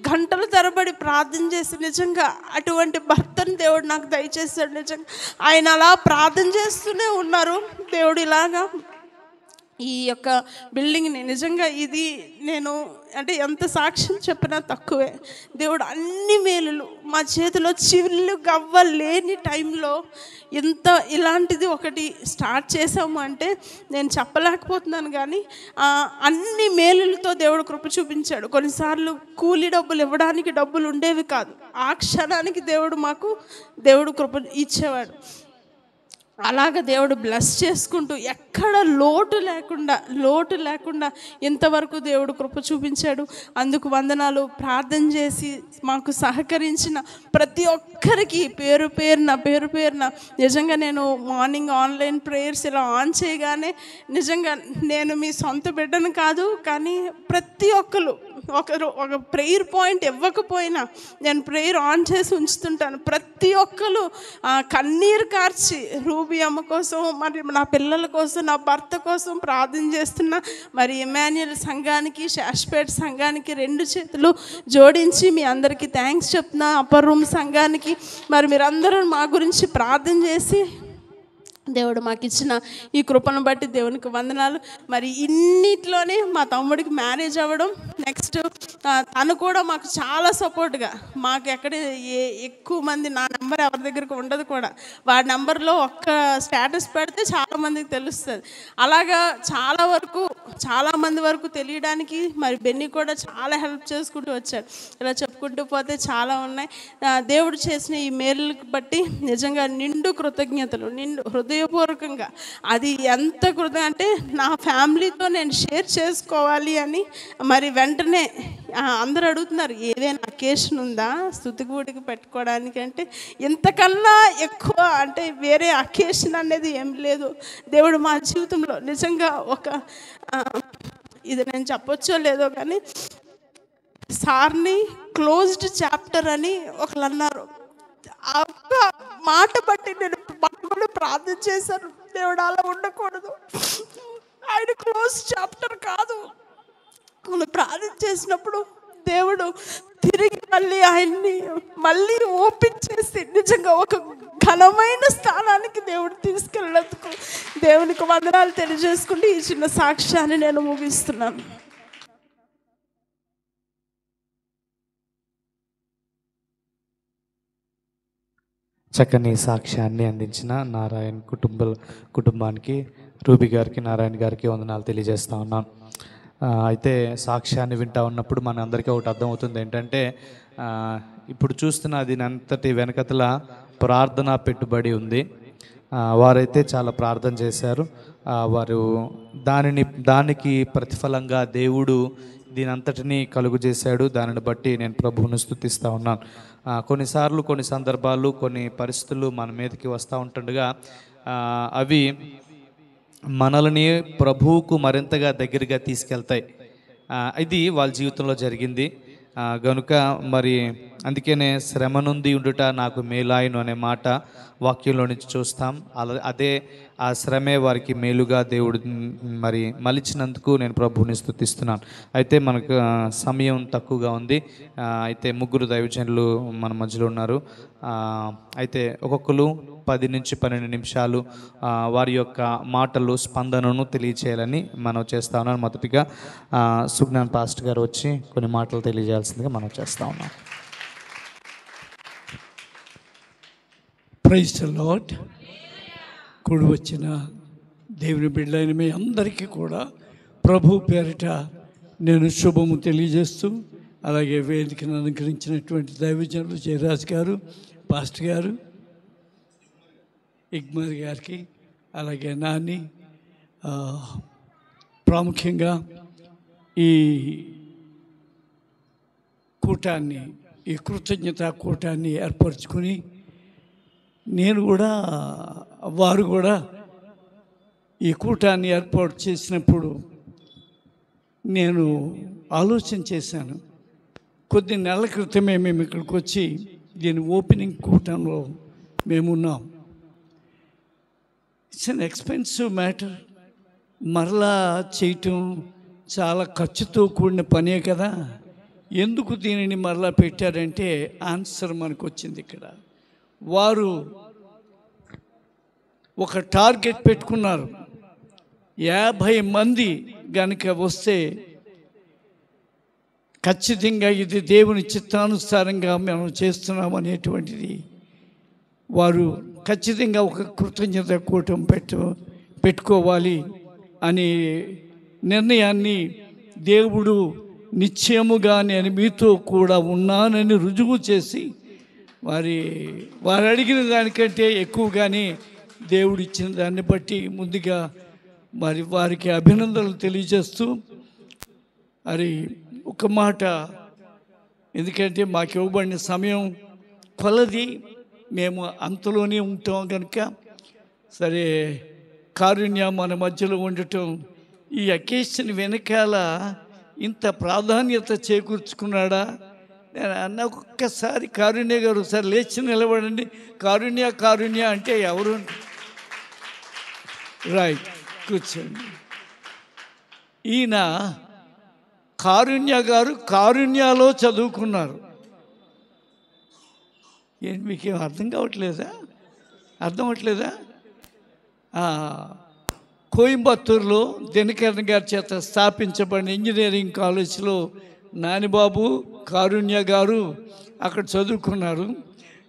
గంటల తరబడి ప్రార్థన చేసి నిజంగా అటువంటి భర్తను దేవుడు నాకు దయచేశాడు. నిజంగా ఆయన అలా ప్రార్థన చేస్తూనే ఉన్నారు. దేవుడు ఇలాగా ఈ యొక్క బిల్డింగ్ని నిజంగా ఇది నేను అంటే ఎంత సాక్ష్యం చెప్పినా తక్కువే. దేవుడు అన్ని మేలులు మా చేతిలో చిల్లు గవ్వ లేని టైంలో ఇలాంటిది ఒకటి స్టార్ట్ చేసాము అంటే నేను చెప్పలేకపోతున్నాను. కానీ అన్ని మేలులతో దేవుడు కృప చూపించాడు. కొన్నిసార్లు కూలీ డబ్బులు ఇవ్వడానికి డబ్బులు ఉండేవి కాదు, ఆ క్షణానికి దేవుడు కృప ఇచ్చేవాడు. అలాగ దేవుడు బ్లెస్ చేసుకుంటూ ఎక్కడ లోటు లేకుండా ఇంతవరకు దేవుడు కృప చూపించాడు. అందుకు వందనాలు. ప్రార్థన చేసి మాకు సహకరించిన ప్రతి ఒక్కరికి పేరు పేరున నిజంగా నేను మార్నింగ్ ఆన్లైన్ ప్రేయర్స్ ఇలా ఆన్ చేయగానే నిజంగా నేను మీ సొంత బిడ్డను కాదు, కానీ ప్రతి ఒక్కరు ఒక ప్రేయర్ పాయింట్ ఇవ్వకపోయినా నేను ప్రేయర్ ఆన్ చేసి ఉంచుతుంటాను. ప్రతి ఒక్కరు కన్నీరు కార్చి రూబీ అమ్మ కోసం, మరి నా పిల్లల కోసం, నా భర్త కోసం ప్రార్థన చేస్తున్నా. మరి ఇమాన్యుయల్ సంఘానికి, శాష్పేట్ సంఘానికి 2 చేతులు జోడించి మీ అందరికీ థ్యాంక్స్ చెప్తున్నా. అప్పర్ రూమ్ సంఘానికి మరి మీరందరూ మా గురించి ప్రార్థన చేసి దేవుడు మాకు ఇచ్చిన ఈ కృపను బట్టి దేవునికి వందనాలు. మరి ఇన్నిట్లోనే మా తమ్ముడికి మ్యారేజ్ అవ్వడం, నెక్స్ట్ తను కూడా మాకు చాలా సపోర్ట్గా, మాకు ఎక్కడ ఎక్కువ మంది నా నెంబర్ ఎవరి దగ్గరకు ఉండదు కూడా, వాడి నెంబర్లో ఒక్క స్టేటస్ పెడితే చాలామందికి తెలుస్తుంది. అలాగా చాలామంది వరకు తెలియడానికి మరి బెన్నీ కూడా చాలా హెల్ప్ చేసుకుంటూ వచ్చాడు. ఇలా చెప్పుకుంటూ పోతే చాలా ఉన్నాయి. దేవుడు చేసిన ఈ మేలుకి బట్టి నిజంగా నిండు కృతజ్ఞతలు, నిండు హృదయపూర్వకంగా. అది ఎంత అంటే నా ఫ్యామిలీతో నేను షేర్ చేసుకోవాలి అని మరి వెంటనే అందరూ అడుగుతున్నారు, ఏదైనా అకేషన్ ఉందా స్తుతిగూడికి పెట్టుకోవడానికి అంటే, ఇంతకన్నా ఎక్కువ అంటే వేరే అకేషన్ అనేది ఏం లేదు. దేవుడు మా జీవితంలో నిజంగా ఇది నేను చెప్పొచ్చో లేదో కానీ సార్ని క్లోజ్డ్ చాప్టర్ అని ఒకళ్ళు అన్నారు. ఆ మాట బట్టి నేను పట్టుకుని ప్రార్థన చేశాను. దేవుడు అలా ఉండకూడదు, ఆయన క్లోజ్ చాప్టర్ కాదు. మనం ప్రార్థన చేసినప్పుడు దేవుడు తిరిగి ఆయన్ని మళ్ళీ ఓపెన్ చేసి నిజంగా ఒక ఘనమైన స్థానానికి దేవుడు తీసుకెళ్ళినందుకు దేవునికి వందనాలు తెలియజేసుకుంటూ ఈ చిన్న సాక్ష్యాన్ని నేను ముగిస్తున్నాను. చక్కని సాక్ష్యాన్ని అందించిన నారాయణ్ కుటుంబానికి, రూబీ గారికి, నారాయణ గారికి వందనాలు తెలియజేస్తా ఉన్నాను. అయితే సాక్ష్యాన్ని వింటా ఉన్నప్పుడు మన అందరికీ ఒకటి అర్థమవుతుంది ఏంటంటే, ఇప్పుడు చూస్తున్న అది అంతటి వెనకతల ప్రార్థన పెట్టుబడి ఉంది. వారైతే చాలా ప్రార్థన చేశారు. వారు దానికి ప్రతిఫలంగా దేవుడు దీని అంతటినీ కలుగు చేశాడు. దానిని బట్టి నేను ప్రభువును స్తుతిస్తూ ఉన్నాను. కొన్నిసార్లు కొన్ని సందర్భాలు కొన్ని పరిస్థితులు మన మీదకి వస్తూ ఉంటుండగా అవి మనల్ని ప్రభువుకు మరింతగా దగ్గరగా తీసుకెళ్తాయి. ఇది వాళ్ళ జీవితంలో జరిగింది. గనుక మరి అందుకనే శ్రమ నుండి ఉండుట నాకు మేలాయను అనే మాట వాక్యంలో నుంచి చూస్తాం. అదే ఆ శ్రమే వారికి మేలుగా దేవుడు మరి మలిచినందుకు నేను ప్రభువుని స్తుతిస్తున్నాను. అయితే మనకు సమయం తక్కువగా ఉంది. అయితే ముగ్గురు దైవజనులు మన మధ్యలో ఉన్నారు. అయితే ఒక్కొక్కరు 10 నుంచి 12 నిమిషాలు వారి యొక్క మాటలు స్పందనను తెలియచేయాలని మనం చేస్తా ఉన్నాం. మొదటిగా సుజ్ఞాన్ పాస్టర్ గారు వచ్చి కొన్ని మాటలు తెలియజేయాల్సిందిగా మనం చేస్తా ఉన్నాం. Praise the Lord. కూడి వచ్చిన దేవుని బిడ్డలైన మీ అందరికీ కూడా ప్రభు పేరిట నేను శుభము తెలియజేస్తూ, అలాగే వేదికను అనుగ్రహించినటువంటి దైవజనులు జయరాజ్ గారు, పాస్టర్ గారు, ఇగ్మర్ గారికి, అలాగే నాని, ప్రాముఖ్యంగా ఈ కూటాన్ని, ఈ కృతజ్ఞతా కూటాన్ని ఏర్పరచుకుని నేను కూడా వారు కూడా ఈ కూటాన్ని ఏర్పాటు చేసినప్పుడు నేను ఆలోచన చేశాను. కొద్ది నెలల క్రితమే మేము ఇక్కడికి వచ్చి దీని ఓపెనింగ్ కూటంలో మేమున్నాం. It's an expensive matter. మరలా చేయటం చాలా ఖర్చుతో కూడిన పనే కదా. ఎందుకు దీనిని మరలా పెట్టారంటే ఆన్సర్ మనకు వచ్చింది. ఇక్కడ వారు ఒక టార్గెట్ పెట్టుకున్నారు. 50 మంది కనుక వస్తే ఖచ్చితంగా ఇది దేవుని చిత్తానుసారంగా మనం చేస్తున్నాం అనేటువంటిది వారు ఖచ్చితంగా ఒక కృతజ్ఞత కూటం పెట్టుకోవాలి అనే నిర్ణయాన్ని దేవుడు నిశ్చయముగా నేను మీతో కూడా ఉన్నానని రుజువు చేసి వారు అడిగిన దానికంటే ఎక్కువగానే దేవుడు ఇచ్చిన దాన్ని బట్టి ముందుగా వారికి అభినందనలు తెలియజేస్తూ, మరి ఒక మాట, ఎందుకంటే మాకు ఇవ్వబడిన సమయం కొలది, మేము అంతలోనే ఉంటాం కనుక సరే కారుణ్య మన మధ్యలో ఉండటం, ఈ అకేషన్ వెనకాల ఇంత ప్రాధాన్యత చేకూర్చుకున్నాడా నేను అన్న. ఒక్కసారి కారుణ్య గారు ఒకసారి లేచి నిలబడండి. కారుణ్య కారుణ్య అంటే ఎవరు? రైట్, కూర్చోండి. ఈయన కారుణ్య గారు కారుణ్యలో చదువుకున్నారు. ఏంటి మీకేం అర్థం కావట్లేదా? అర్థం అవట్లేదా? కోయంబత్తూరులో దినకరణ్ గారి చేత స్థాపించబడిన ఇంజనీరింగ్ కాలేజీలో నానిబాబు కారుణ్య గారు అక్కడ చదువుకున్నారు.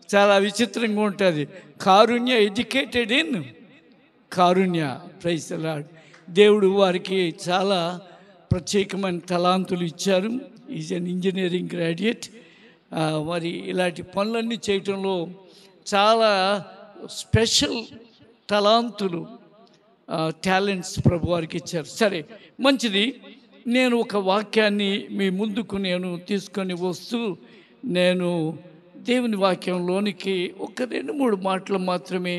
చాలా విచిత్రంగా ఉంటుంది. Karunya educated in Karunya. Praise the lord. దేవుడు వారికి చాలా ప్రత్యేకమైన తలాంతులు ఇచ్చారు. Is an engineering graduate. మరి ఇలాంటి పనులన్నీ చేయటంలో చాలా స్పెషల్ తలాంతులు, టాలెంట్స్ ప్రభు వారికి ఇచ్చారు. సరే, మంచిది. నేను ఒక వాక్యాన్ని మీ ముందుకు నేను తీసుకొని వస్తూ నేను దేవుని వాక్యంలోనికి ఒక 2-3 మాటలు మాత్రమే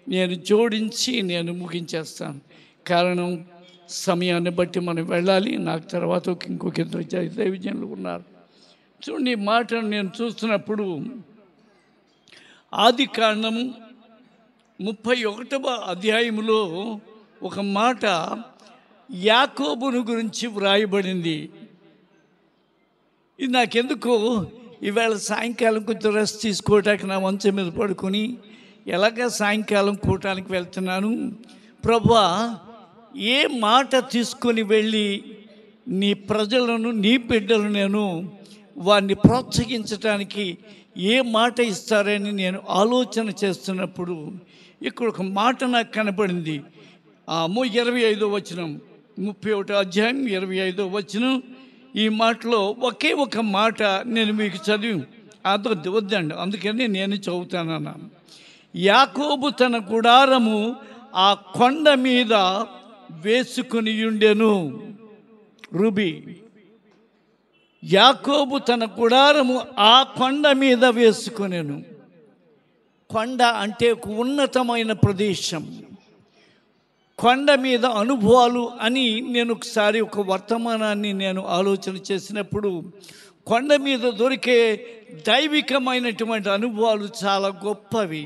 నేను జోడించి నేను ముగించేస్తాను. కారణం సమయాన్ని బట్టి మనం వెళ్ళాలి. నాకు తర్వాత ఇంకొక 2 దైవజనులు ఉన్నారు. చూడండి, ఈ మాటను నేను చూస్తున్నప్పుడు ఆదికాండము 31వ అధ్యాయంలో ఒక మాట యాకోబును గురించి వ్రాయబడింది. ఇది నాకెందుకో ఈవేళ సాయంకాలం కొంచెం రెస్ట్ తీసుకోవటానికి నా మంచం మీద పడుకొని ఎలాగ సాయంకాలం కూటానికి వెళ్తున్నాను, ప్రభువా ఏ మాట తీసుకొని వెళ్ళి నీ ప్రజలను, నీ బిడ్డలు నేను వారిని ప్రోత్సహించడానికి ఏ మాట ఇస్తారని నేను ఆలోచన చేస్తున్నప్పుడు ఇక్కడ ఒక మాట నాకు కనపడింది. 25వ వచనం, 31వ అధ్యాయం 25వ వచనం. ఈ మాటలో ఒకే ఒక మాట నేను మీకు చదివి వద్దండి, అందుకని నేను చదువుతానన్నాను. యాకోబు తన గుడారము ఆ కొండ మీద వేసుకుని ఉండెను. రూబీ, యాకోబు తన గుడారము ఆ కొండ మీద వేసుకొనెను. కొండ అంటే ఒక ఉన్నతమైన ప్రదేశం, కొండ మీద అనుభవాలు అని నేను ఒకసారి ఒక వర్తమానాన్ని నేను ఆలోచన చేసినప్పుడు, కొండ మీద దొరికే దైవికమైనటువంటి అనుభవాలు చాలా గొప్పవి.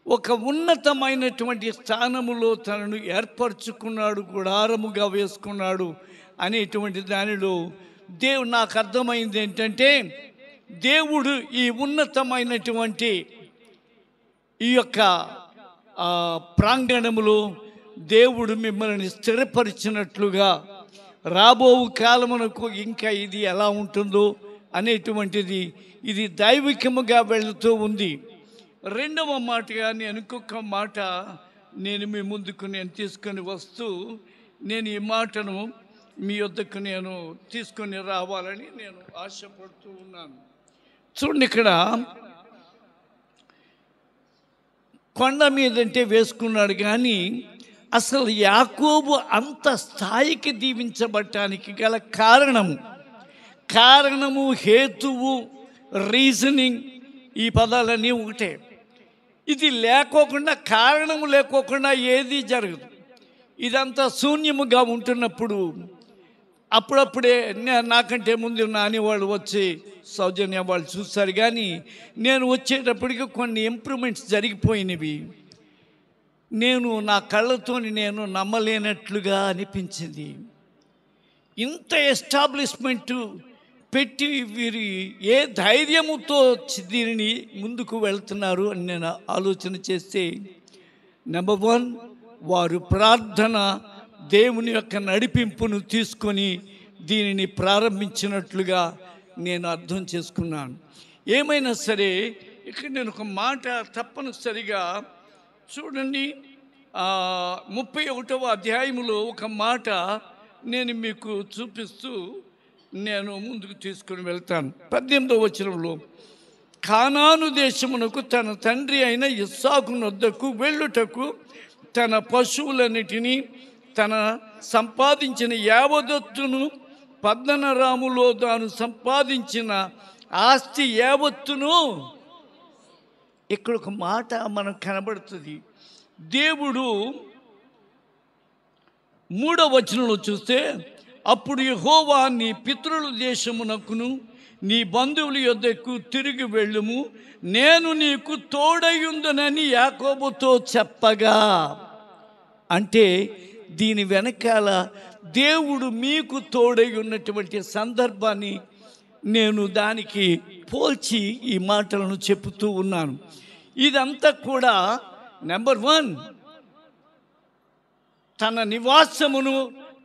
ఒక ఉన్నతమైనటువంటి స్థానములో తనను ఏర్పరచుకున్నాడు, గుడారముగా వేసుకున్నాడు అనేటువంటి దానిలో నాకు అర్థమైంది ఏంటంటే, దేవుడు ఈ ఉన్నతమైనటువంటి ఈ యొక్క ప్రాంగణములో దేవుడు మిమ్మల్ని స్థిరపరిచినట్లుగా రాబో కాలమునకు ఇంకా ఇది ఎలా ఉంటుందో అనేటువంటిది ఇది దైవికముగా వెళుతూ ఉంది. రెండవ మాటగా నేను ఇంకొక మాట నేను మీ ముందుకు నేను తీసుకొని వస్తూ నేను ఈ మాటను మీ వద్దకు నేను తీసుకొని రావాలని నేను ఆశపడుతూ ఉన్నాను. చూడండి, ఇక్కడ కొండ మీదంటే వేసుకున్నాడు, కానీ అసలు యాకోబు అంత స్థాయికి దీవించబడటానికి గల కారణము హేతువు, రీజనింగ్, ఈ పదాలన్నీ ఒకటే. ఇది లేకోకుండా, కారణము లేకోకుండా ఏది జరగదు. ఇదంతా శూన్యముగా ఉంటున్నప్పుడు అప్పుడప్పుడే నాకంటే ముందు నాని వాళ్ళు వచ్చి సౌజన్య వాళ్ళు చూస్తారు, కానీ నేను వచ్చేటప్పటికి కొన్ని ఇంప్రూవ్మెంట్స్ జరిగిపోయినవి. నేను నా కళ్ళతో నేను నమ్మలేనట్లుగా అనిపించింది. ఇంత ఎస్టాబ్లిష్మెంటు పెట్టి వీరు ఏ ధైర్యముతో దీనిని ముందుకు వెళ్తున్నారు అని నేను ఆలోచన చేస్తే, నెంబర్ 1, వారు ప్రార్థన, దేవుని యొక్క నడిపింపును తీసుకొని దీనిని ప్రారంభించినట్లుగా నేను అర్థం చేసుకున్నాను. ఏమైనా సరే ఇక్కడ నేను ఒక మాట తప్పనిసరిగా చూడండి, 31వ అధ్యాయములో ఒక మాట నేను మీకు చూపిస్తూ నేను ముందుకు తీసుకుని వెళ్తాను. 18వ వచనంలో, కానాను దేశమునకు తన తండ్రి అయిన ఇస్సాకు నొద్దకు వెళ్ళుటకు తన పశువులన్నిటినీ తన సంపాదించిన యావదొత్తును, పద్దనరాములో తాను సంపాదించిన ఆస్తి యావత్తును. ఇక్కడ ఒక మాట మనకు కనబడుతుంది. దేవుడు 3వ వచనంలో చూస్తే, అప్పుడు యెహోవా నీ పితరుల దేశమునకును నీ బంధువుల యొద్దకు తిరిగి వెళ్ళుము, నేను నీకు తోడయుందునని యాకోబుతో చెప్పగా. అంటే దీని వెనకాల దేవుడు మీకు తోడై ఉన్నటువంటి సందర్భాన్ని నేను దానికి పోల్చి ఈ మాటలను చెబుతూ ఉన్నాను. ఇదంతా కూడా నెంబర్ 1, తన నివాసమును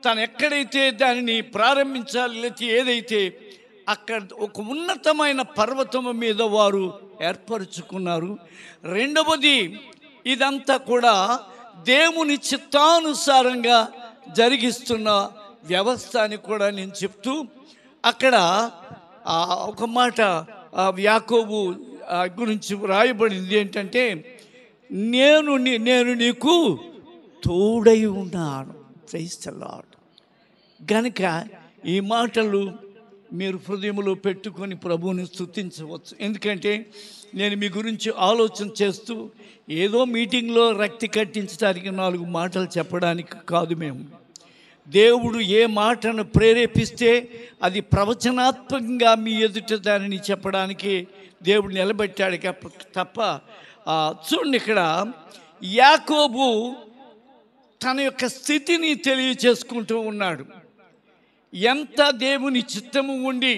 తను ఎక్కడైతే దానిని ప్రారంభించాలి, లేకపోతే ఏదైతే అక్కడ ఒక ఉన్నతమైన పర్వతము మీద వారు ఏర్పరచుకున్నారు. రెండవది, ఇదంతా కూడా దేవుని చిత్తానుసారంగా జరిగిస్తున్న వ్యవస్థ అని కూడా నేను చెప్తూ, అక్కడ ఒక మాట యాకోబు గురించి రాయబడింది ఏంటంటే, నేను నీకు తోడై ఉన్నాను. Praise the Lord. గనుక ఈ మాటలు మీరు హృదయంలో పెట్టుకొని ప్రభువుని స్తుతించవచ్చు. ఎందుకంటే నేను మీ గురించి ఆలోచన చేస్తూ ఏదో మీటింగ్లో రక్తి కట్టించడానికి 4 మాటలు చెప్పడానికి కాదు. మేము దేవుడు ఏ మాటను ప్రేరేపిస్తే అది ప్రవచనాత్మకంగా మీ ఎదుట దానిని చెప్పడానికి దేవుడు నిలబెట్టాడు తప్ప. చూడండి, ఇక్కడ యాకోబు తన యొక్క స్థితిని తెలియచేసుకుంటూ ఉన్నాడు. ఎంత దేవుని చిత్తము ఉండి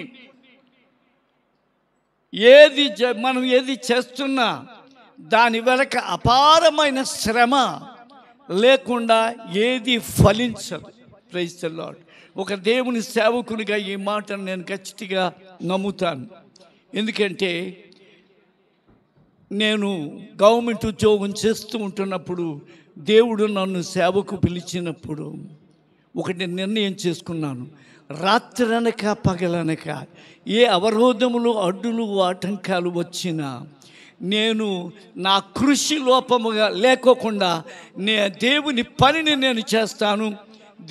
మనం ఏది చేస్తున్నా దాని వెనక అపారమైన శ్రమ లేకుండా ఏది ఫలించదు. Praise the lord. ఒక దేవుని సేవకునిగా ఈ మాటను నేను ఖచ్చితంగా నమ్ముతాను. ఎందుకంటే నేను గవర్నమెంట్ ఉద్యోగం చేస్తూ ఉంటున్నప్పుడు దేవుడు నన్ను సేవకు పిలిచినప్పుడు ఒకటి నిర్ణయం చేసుకున్నాను. రాత్రనక పగలనక ఏ అవరోధములు, అడ్డులు, ఆటంకాలు వచ్చినా నేను నా కృషి లోపముగా లేకోకుండా దేవుని పనిని నేను చేస్తాను.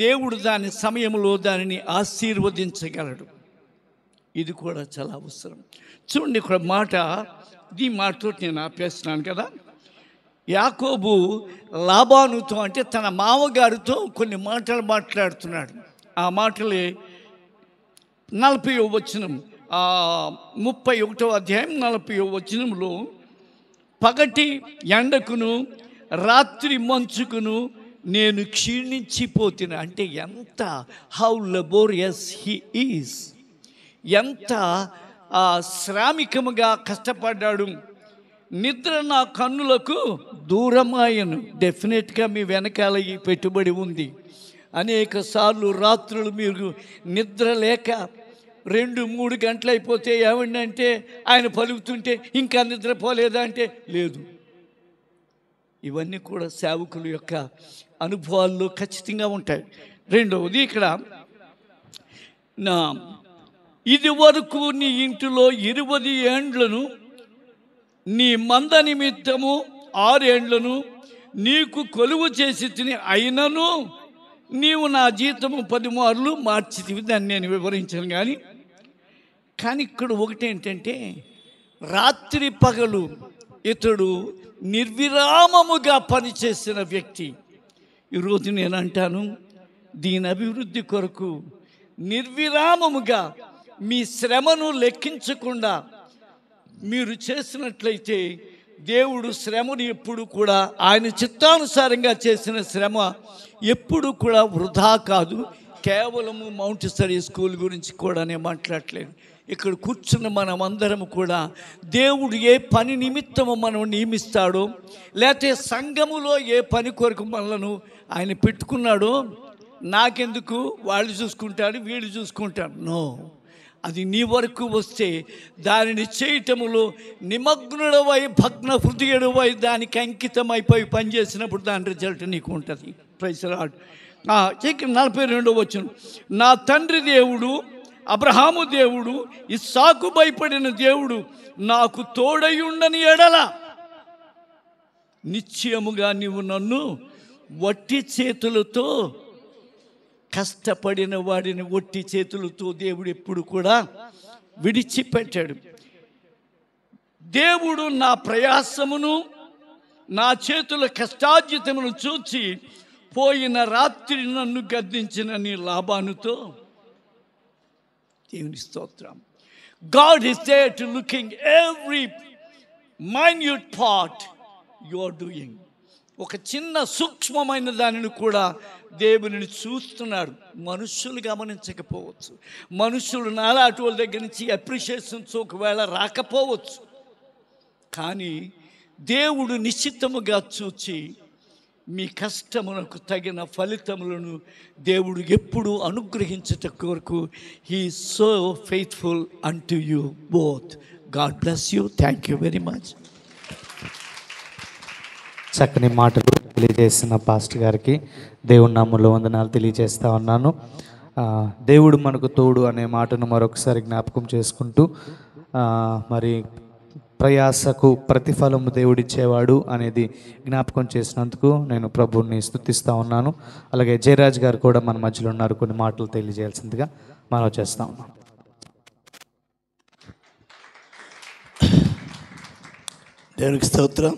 దేవుడు దాని సమయంలో దానిని ఆశీర్వదించగలడు. ఇది కూడా చాలా అవసరం. చూడండి ఇక్కడ మాట, ఈ మాటతో నేను ఆపేస్తున్నాను కదా. యాకోబు లాబానుతో అంటే తన మామగారితో కొన్ని మాటలు మాట్లాడుతున్నాడు. ఆ మాటలే 40వ వచనం, 31వ అధ్యాయం 40వ వచనంలో, పగటి ఎండకును రాత్రి మంచుకును నేను క్షీణించిపోతున్నా. అంటే ఎంత హౌ లబోరియస్ హీ ఈజ్, ఎంత శ్రామికముగా కష్టపడ్డాడు. నిద్ర నా కన్నులకు దూరమాయను. డెఫినెట్గా మీ వెనకాల ఈ పెట్టుబడి ఉంది. అనేక సార్లు రాత్రులు మీరు నిద్ర లేక 2-3 గంటలు అయిపోతే ఏమండి అంటే ఆయన పలుకుతుంటే ఇంకా నిద్రపోలేదా అంటే లేదు. ఇవన్నీ కూడా సేవకుల యొక్క అనుభవాల్లో ఖచ్చితంగా ఉంటాయి. రెండవది ఇక్కడ, ఇది వరకు నీ ఇంటిలో 20 ఏండ్లను నీ మంద నిమిత్తము 6 ఏండ్లను నీకు కొలువు చేసి తిని, అయినను నీవు నా జీతము 10 మార్లు మార్చితివి. దాన్ని నేను వివరించాను. కానీ ఇక్కడ ఒకటేంటంటే, రాత్రి పగలు ఇతడు నిర్విరామముగా పనిచేసిన వ్యక్తి. ఈరోజు నేను అంటాను, దీని అభివృద్ధి కొరకు నిర్విరామముగా మీ శ్రమను లెక్కించకుండా మీరు చేసినట్లయితే దేవుడు శ్రమను ఎప్పుడు కూడా, ఆయన చిత్తానుసారంగా చేసిన శ్రమ ఎప్పుడు కూడా వృధా కాదు. కేవలము మౌంట్ స్టడీ స్కూల్ గురించి కూడా నేను మాట్లాడలేదు. ఇక్కడ కూర్చున్న మనం అందరం కూడా దేవుడు ఏ పని నిమిత్తము మనం నియమిస్తాడో, లేకపోతే సంఘములో ఏ పని కొరకు మనలను ఆయన పెట్టుకున్నాడో, నాకెందుకు వాళ్ళు చూసుకుంటాడు వీళ్ళు చూసుకుంటాడు, నో. అది నీ వరకు వస్తే దానిని చేయటములో నిమగ్నుడవై భగ్న హృదయుడవై దానికి అంకితమైపోయి పనిచేసినప్పుడు దాని రిజల్ట్ నీకు ఉంటుంది. Praise the lord. 42వ వచనం, నా తండ్రి దేవుడు అబ్రహాము దేవుడు ఇస్సాకు భయపడిన దేవుడు నాకు తోడయుండని ఎడల నిశ్చయముగా నీవు నన్ను వట్టి చేతులతో, కష్టపడిన వాడిని వట్టి చేతులతో దేవుడు ఎప్పుడు కూడా విడిచిపెట్టాడు. దేవుడు నా ప్రయాసమును నా చేతుల కష్టార్జితమును చూచి పోయిన రాత్రి నన్ను గద్దించిన నీ లాబానుతో, దేవుని స్తోత్రం. God is there to looking every minute part you are doing. ఒక చిన్న సూక్ష్మమైన దానిని కూడా దేవుని చూస్తున్నాడు. మనుషులు గమనించకపోవచ్చు, మనుషులు నాలాటి వాళ్ళ దగ్గర నుంచి అప్రిషియేషన్స్ ఒకవేళ రాకపోవచ్చు, కానీ దేవుడు నిశ్చితముగా చూచి మీ కష్టమునకు తగిన ఫలితములను దేవుడు ఎప్పుడు అనుగ్రహించట కొరకు he so faithful unto you both. God bless you. Thank you very much. చక్కని మాటలు తెలియజేసిన పాస్టర్ గారికి దేవుని నామములో వందనాలు తెలియజేస్తా ఉన్నాను. దేవుడు మనకు తోడు అనే మాటను మరొకసారి జ్ఞాపకం చేసుకుంటూ, మరి ప్రయాసకు ప్రతిఫలము దేవుడిచ్చేవాడు అనేది జ్ఞాపకం చేసినందుకు నేను ప్రభువుని స్తుతిస్తూ ఉన్నాను. అలాగే జయరాజ్ గారు కూడా మన మధ్యలో ఉన్నారు, కొన్ని మాటలు తెలియజేయాల్సిందిగా మనం చేస్తూ ఉన్నాం. దేవునికి స్తోత్రం.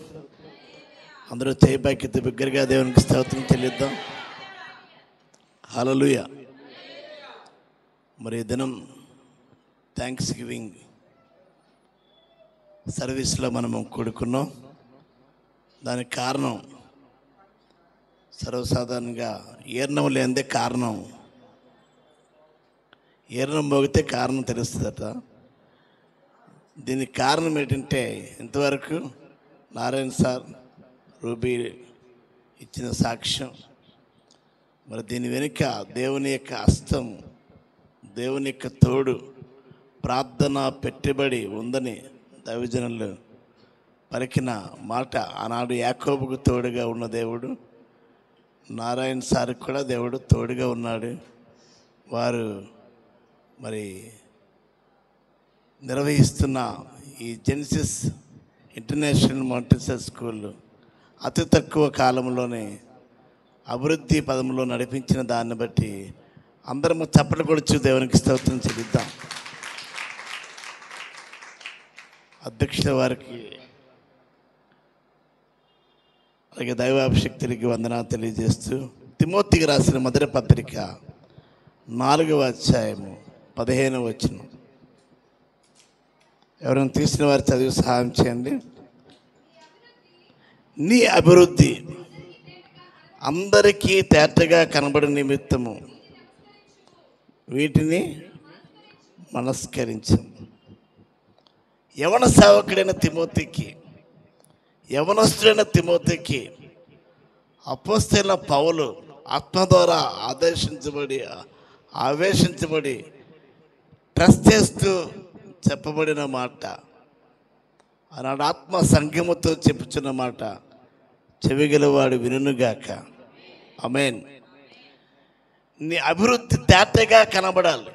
అందరూ చేయబాకి బిగ్గరగా దేవునికి స్తోత్రం చెల్లిద్దాం. హల్లెలూయా. మరి దినం థ్యాంక్స్ గివింగ్ సర్వీస్లో మనము కూడుకున్నాం. దానికి కారణం సర్వసాధారణంగా ఈర్ణం లేనిదే కారణం, ఈర్ణం మోగితే కారణం తెలుస్తుందట. దీనికి కారణం ఏంటంటే, ఇంతవరకు నారాయణ సార్, రూబీ ఇచ్చిన సాక్ష్యం, మరి దీని వెనుక దేవుని యొక్క హస్తం, దేవుని యొక్క తోడు, ప్రార్థన పెట్టుబడి ఉందని దైవజనులు పలికిన మాట. ఆనాడు యాకోబుకు తోడుగా ఉన్న దేవుడు నారాయణ సార్కి కూడా దేవుడు తోడుగా ఉన్నాడు. వారు మరి నిర్వహిస్తున్న ఈ జెన్సిస్ ఇంటర్నేషనల్ మాంటెసరీ స్కూల్ అతి తక్కువ కాలంలోనే అభివృద్ధి పదంలో నడిపించిన దాన్ని బట్టి అందరము చప్పట్లు కొడుచు దేవునికి స్తోత్రం చెల్లిద్దాం. అధ్యక్షుల వారికి అలాగే దైవాభిషక్తులకి వందనాలు తెలియజేస్తూ తిమోతికి రాసిన మొదటి పత్రిక 4వ అధ్యాయము 15వ వచనం. ఎవరైనా తీసిన వారు చదివి సహాయం చేయండి. నీ అభివృద్ధి అందరికీ తేటగా కనబడి నిమిత్తము వీటిని మనస్కరించు. యవన సేవకుడైన తిమోతికి, యవనస్తుడైన తిమోతికి అపోస్తలుడైన పౌలు ఆత్మ ద్వారా ఆవేశించబడి ట్రస్ట్ చేస్తూ చెప్పబడిన మాట, ఆనాడు ఆత్మ సంఘముతో చెప్పుచున్న మాట చెవిగలవాడు వినుగాక. ఆమేన్. నీ అభివృద్ధి తేటగా కనబడాలి.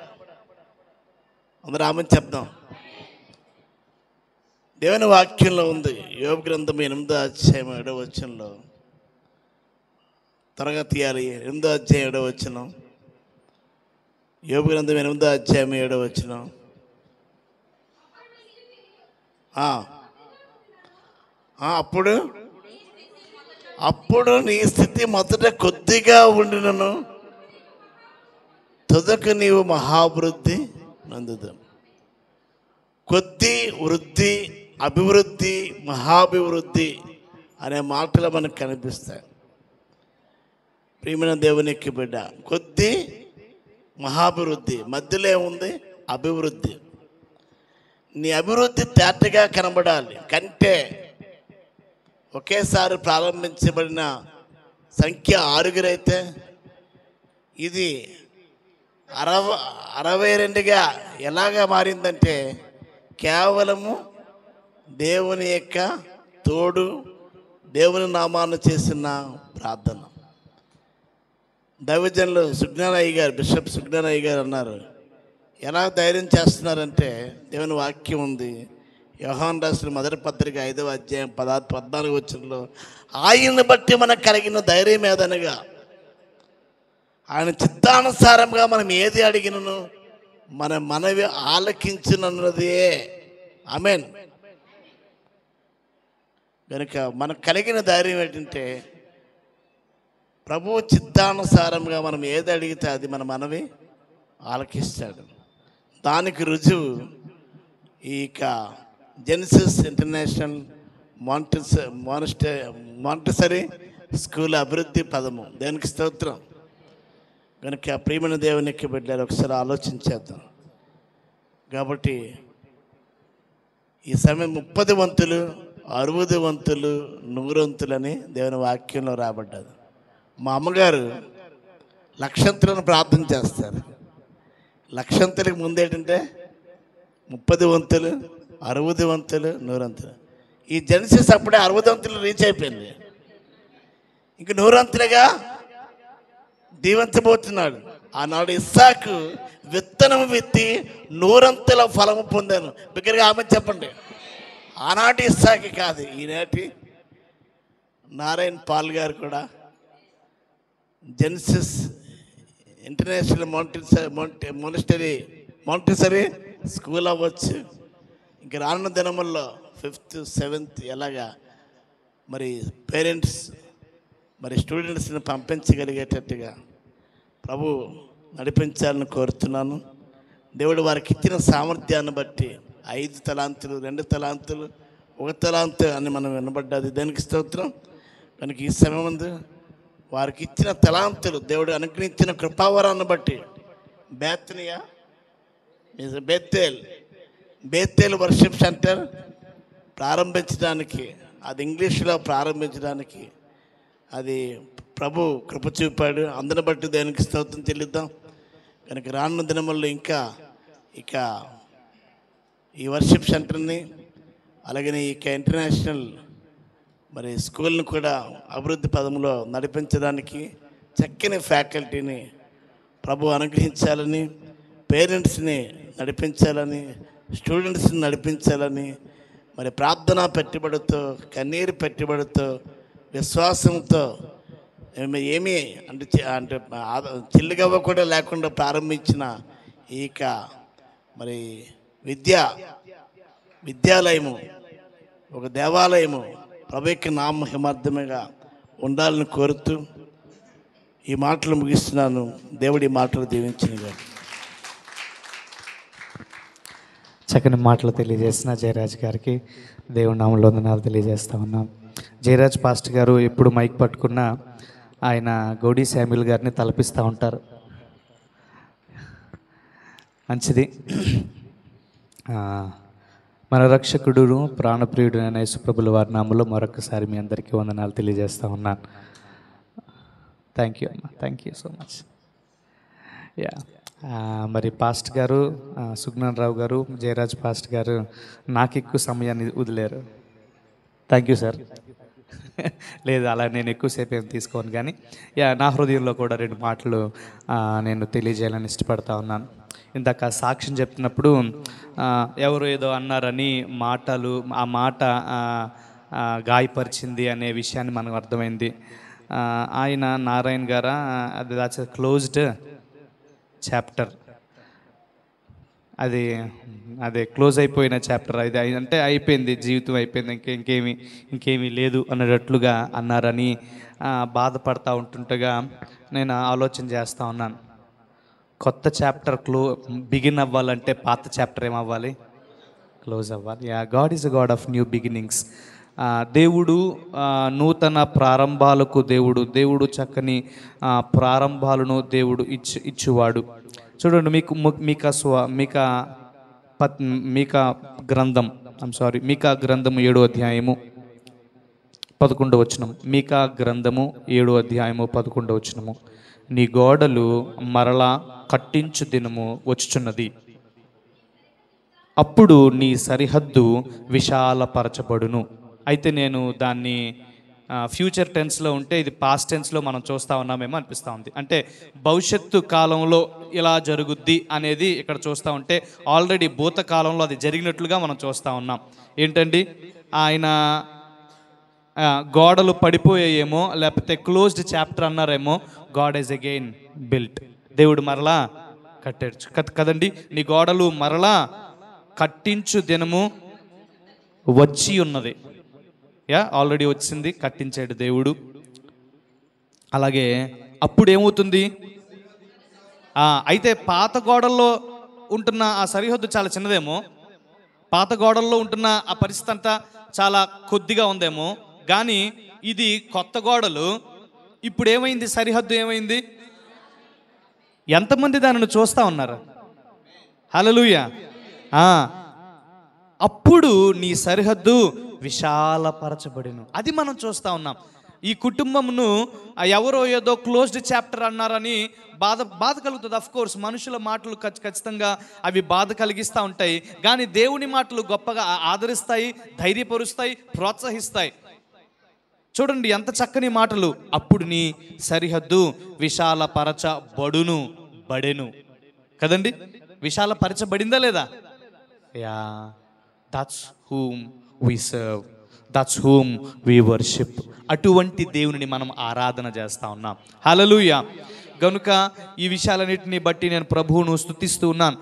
అందరూ ఆమె చెప్దాం. దేవుని వాక్యంలో ఉంది. యోబు గ్రంథం 8వ అధ్యాయం 7వ వచనంలో, త్వరగా తీయాలి. 8వ అధ్యాయం 7వ వచనం. యోబు గ్రంథం 8వ అధ్యాయం 7వ వచనం. అప్పుడు నీ స్థితి మొదట కొద్దిగా ఉండినను తుదకు నీవు మహాభివృద్ధి నందుదాం. కొద్ది వృద్ధి, అభివృద్ధి, మహాభివృద్ధి అనే మాటలు మనకు కనిపిస్తాయి. ప్రియమైన దేవునికి బిడ్డ, కొద్ది మహాభివృద్ధి, మధ్యలో ఏముంది? అభివృద్ధి. నీ అభివృద్ధి తేటగా కనబడాలి. కంటే ఒకేసారి ప్రారంభించబడిన సంఖ్య 6 అయితే ఇది 62గా ఎలాగా మారిందంటే కేవలము దేవుని యొక్క తోడు, దేవుని నామాన్ని చేసిన ప్రార్థన. దైవజనులు సుజ్ఞానయ్య గారు, బిషప్ సుజ్ఞానయ్య గారు అన్నారు, ఎలా ధైర్యం చేస్తున్నారంటే దేవుని వాక్యం ఉంది. యోహాను రాసిన మొదటి పత్రిక 5వ అధ్యాయం 14వ వచనంలో, ఆయన్ని బట్టి మనకు కలిగిన ధైర్యం ఏదనగా ఆయన చిత్తానుసారంగా మనం ఏది అడిగినను మన మనవి ఆలకించునన్నదే. ఆమేన్. కనుక మనకు కలిగిన ధైర్యం ఏంటంటే ప్రభువు చిత్తానుసారంగా మనం ఏది అడిగితే అది మన మనవి ఆలకిస్తాడు. దానికి రుజువు ఈ జెన్సిస్ ఇంటర్నేషనల్ మాంటిసరీ స్కూల్ అభివృద్ధి పదము. దేనికి స్తోత్రం. కనుక ప్రియమైన దేవునికి బిడ్డలు ఒకసారి ఆలోచించేద్దాం. కాబట్టి ఈ సమయం 30 వంతులు, 60 వంతులు, 100 వంతులని దేవుని వాక్యంలో రాబడ్డది. మా అమ్మగారు లక్షంతులను ప్రార్థన చేస్తారు. లక్షంతులకు ముందేంటంటే 30 వంతులు, 60 వంతులు, 100 వంతులు. ఈ జెన్సిస్ అప్పుడే 60 వంతులు రీచ్ అయిపోయింది. ఇంక 100 వంతులుగా దీవించబోతున్నాడు. ఆనాడు ఇస్సాకు విత్తనం విత్తి 100 వంతుల ఫలము పొందాను. బిగ్గరగా ఆమె చెప్పండి. ఆనాటి ఇస్సాకి కాదు, ఈనాటి నారాయణ్ పాల్ గారు కూడా జెన్సిస్ ఇంటర్నేషనల్ మాంటిసరీ స్కూల్ అవ్వచ్చు. ఇంక రానున్న దినముల్లో 5th, 7th ఎలాగా మరి పేరెంట్స్ మరి స్టూడెంట్స్ని పంపించగలిగేటట్టుగా ప్రభు నడిపించాలని కోరుతున్నాను. దేవుడు వారికి ఇచ్చిన సామర్థ్యాన్ని బట్టి 5 తలాంతులు, 2 తలాంతులు, 1 తలాంతు అని మనం వినబడ్డది. దానికి స్తోత్రం. కనుక ఈ సమయం ముందు వారికి ఇచ్చిన తలాంతులు, దేవుడు అనుగ్రహించిన కృపావరాన్ని బట్టి బేతేల్ వర్షిప్ సెంటర్ ప్రారంభించడానికి, అది ఇంగ్లీష్లో ప్రారంభించడానికి అది ప్రభు కృప చూపాడు. అందుని బట్టి దేనికి స్తోత్రం చెల్లిద్దాం. కనుక రానున్న దినముల్లో ఇంకా ఈ వర్షిప్ సెంటర్ని అలాగే ఇంటర్నేషనల్ మరి స్కూల్ని కూడా అభివృద్ధి పదంలో నడిపించడానికి చక్కని ఫ్యాకల్టీని ప్రభు అనుగ్రహించాలని, పేరెంట్స్ని నడిపించాలని, స్టూడెంట్స్ని నడిపించాలని, మరి ప్రార్థనా పెట్టుబడితో, కన్నీరు పెట్టుబడితో, విశ్వాసంతో ఏమీ అంటే చిల్లిగవ్వ కూడా లేకుండా ప్రారంభించిన మరి విద్యాలయము, ఒక దేవాలయము ప్రభు యొక్క నామ మహిమార్థముగా ఉండాలని కోరుతూ ఈ మాటలు ముగిస్తున్నాను. దేవుడి మాటలు దీవించినగా. చక్కని మాటలు తెలియజేసిన జయరాజ్ గారికి దేవుడి నామంలో వందనాలు తెలియజేస్తా ఉన్నాం. జయరాజ్ పాస్టర్ గారు ఎప్పుడు మైక్ పట్టుకున్నా ఆయన గౌడీ శామ్యుల్ గారిని తలపిస్తూ ఉంటారు. మంచిది. మన రక్షకుడు ప్రాణప్రియుడు అయిన యేసుప్రభుల వారి నామంలో మరొకసారి మీ అందరికీ వందనాలు తెలియజేస్తూ ఉన్నాను. థ్యాంక్ యూ అమ్మా, thank you so much. Yeah, మరి పాస్ట్ గారు, సుజ్ఞాన్ రావు గారు, జయరాజ్ పాస్ట్ గారు నాకు ఎక్కువ సమయాన్ని వదిలేరు. Thank you sir. లేదు, అలా నేను ఎక్కువసేపు ఏం తీసుకోను, కానీ యా, నా హృదయంలో కూడా 2 మాటలు నేను తెలియజేయాలని ఇష్టపడతా ఉన్నాను. ఇందాక సాక్ష్యం చెప్తున్నప్పుడు ఎవరు ఏదో అన్నారని ఆ మాట గాయపరిచింది అనే విషయాన్ని మనకు అర్థమైంది. ఆయన నారాయణ గారా, అది దాట్స్ క్లోజ్డ్ చాప్టర్, అదే క్లోజ్ అయిపోయిన చాప్టర్. అది అంటే అయిపోయింది, జీవితం అయిపోయింది, ఇంకేమీ లేదు అనేటట్లుగా అన్నారని బాధపడతా ఉంటుండగా నేను ఆలోచన చేస్తూ ఉన్నాను. కొత్త చాప్టర్ బిగిన్ అవ్వాలంటే పాత చాప్టర్ ఏమవ్వాలి? క్లోజ్ అవ్వాలి. Yeah, God is a God of new beginnings. దేవుడు నూతన ప్రారంభాలకు దేవుడు చక్కని ప్రారంభాలను దేవుడు ఇచ్చువాడు. చూడండి, మీకా గ్రంథం 7వ అధ్యాయము 11వ వచనం. మీకా గ్రంథము 7వ అధ్యాయము 11వ వచనము. నీ గోడలు మరలా కట్టించు దినము వచ్చుచున్నది, అప్పుడు నీ సరిహద్దు విశాలపరచబడును. అయితే నేను దాన్ని ఫ్యూచర్ టెన్స్లో ఉంటే ఇది పాస్ట్ టెన్స్లో మనం చూస్తూ ఉన్నామేమో అనిపిస్తూ ఉంది. అంటే భవిష్యత్తు కాలంలో ఇలా జరుగుద్ది అనేది ఇక్కడ చూస్తూ ఉంటే ఆల్రెడీ భూతకాలంలో అది జరిగినట్లుగా మనం చూస్తూ ఉన్నాం. ఏంటండి, ఆయన గోడలు పడిపోయాయేమో, లేకపోతే క్లోజ్డ్ చాప్టర్ అన్నారేమో. God is again built. దేవుడు మరలా కట్టాడు కదండి. నీ గోడలు మరలా కట్టించు దినము వచ్చి ఉన్నది. యా, ఆల్రెడీ వచ్చింది, కట్టించాడు దేవుడు. అలాగే అప్పుడు ఏమవుతుంది? అయితే పాత గోడల్లో ఉంటున్న ఆ సరిహద్దు చాలా చిన్నదేమో, పాత గోడల్లో ఉంటున్న ఆ పరిస్థితి అంతా చాలా కొద్దిగా ఉందేమో, కానీ ఇది కొత్త గోడలు. ఇప్పుడు ఏమైంది? సరిహద్దు ఏమైంది? ఎంతమంది దానిని చూస్తూ ఉన్నారు? హల్లెలూయా. అప్పుడు నీ సరిహద్దు విశాలపరచబడిను. అది మనం చూస్తూ ఉన్నాం. ఈ కుటుంబమును ఎవరో ఏదో క్లోజ్డ్ చాప్టర్ అన్నారని బాధ కలుగుతుంది. అఫ్ కోర్స్ మనుషుల మాటలు ఖచ్చితంగా అవి బాధ కలిగిస్తూ ఉంటాయి, కానీ దేవుని మాటలు గొప్పగా ఆదరిస్తాయి, ధైర్యపరుస్తాయి, ప్రోత్సహిస్తాయి. చూడండి ఎంత చక్కని మాటలు. అప్పుడు నీ సరిహద్దు బడెను కదండి. విశాలపరచబడిందా లేదా? Yeah, that's whom we serve, that's whom we worship. అటువంటి దేవుని మనం ఆరాధన చేస్తూ ఉన్నాం. హల్లెలూయా. కనుక ఈ విషయాలన్నింటినీ బట్టి నేను ప్రభువును స్తుతిస్తూ ఉన్నాను.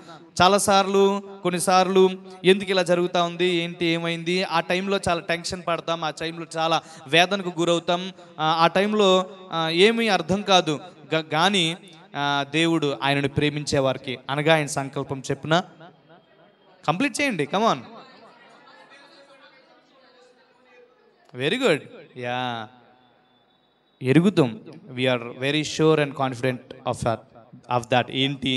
కొన్నిసార్లు ఎందుకు ఇలా జరుగుతూ ఉంది, ఏమైంది, ఆ టైంలో చాలా టెన్షన్ పడతాం, ఆ టైంలో చాలా వేదనకు గురవుతాం, ఆ టైంలో ఏమీ అర్థం కాదు. కానీ దేవుడు ఆయనను ప్రేమించే వారికి, అనగా ఆయన సంకల్పం చెప్పున కంప్లీట్ చేయండి. Come on, very good. యా, ఎరుగుతాం. We are very sure and confident of that. ఏంటి?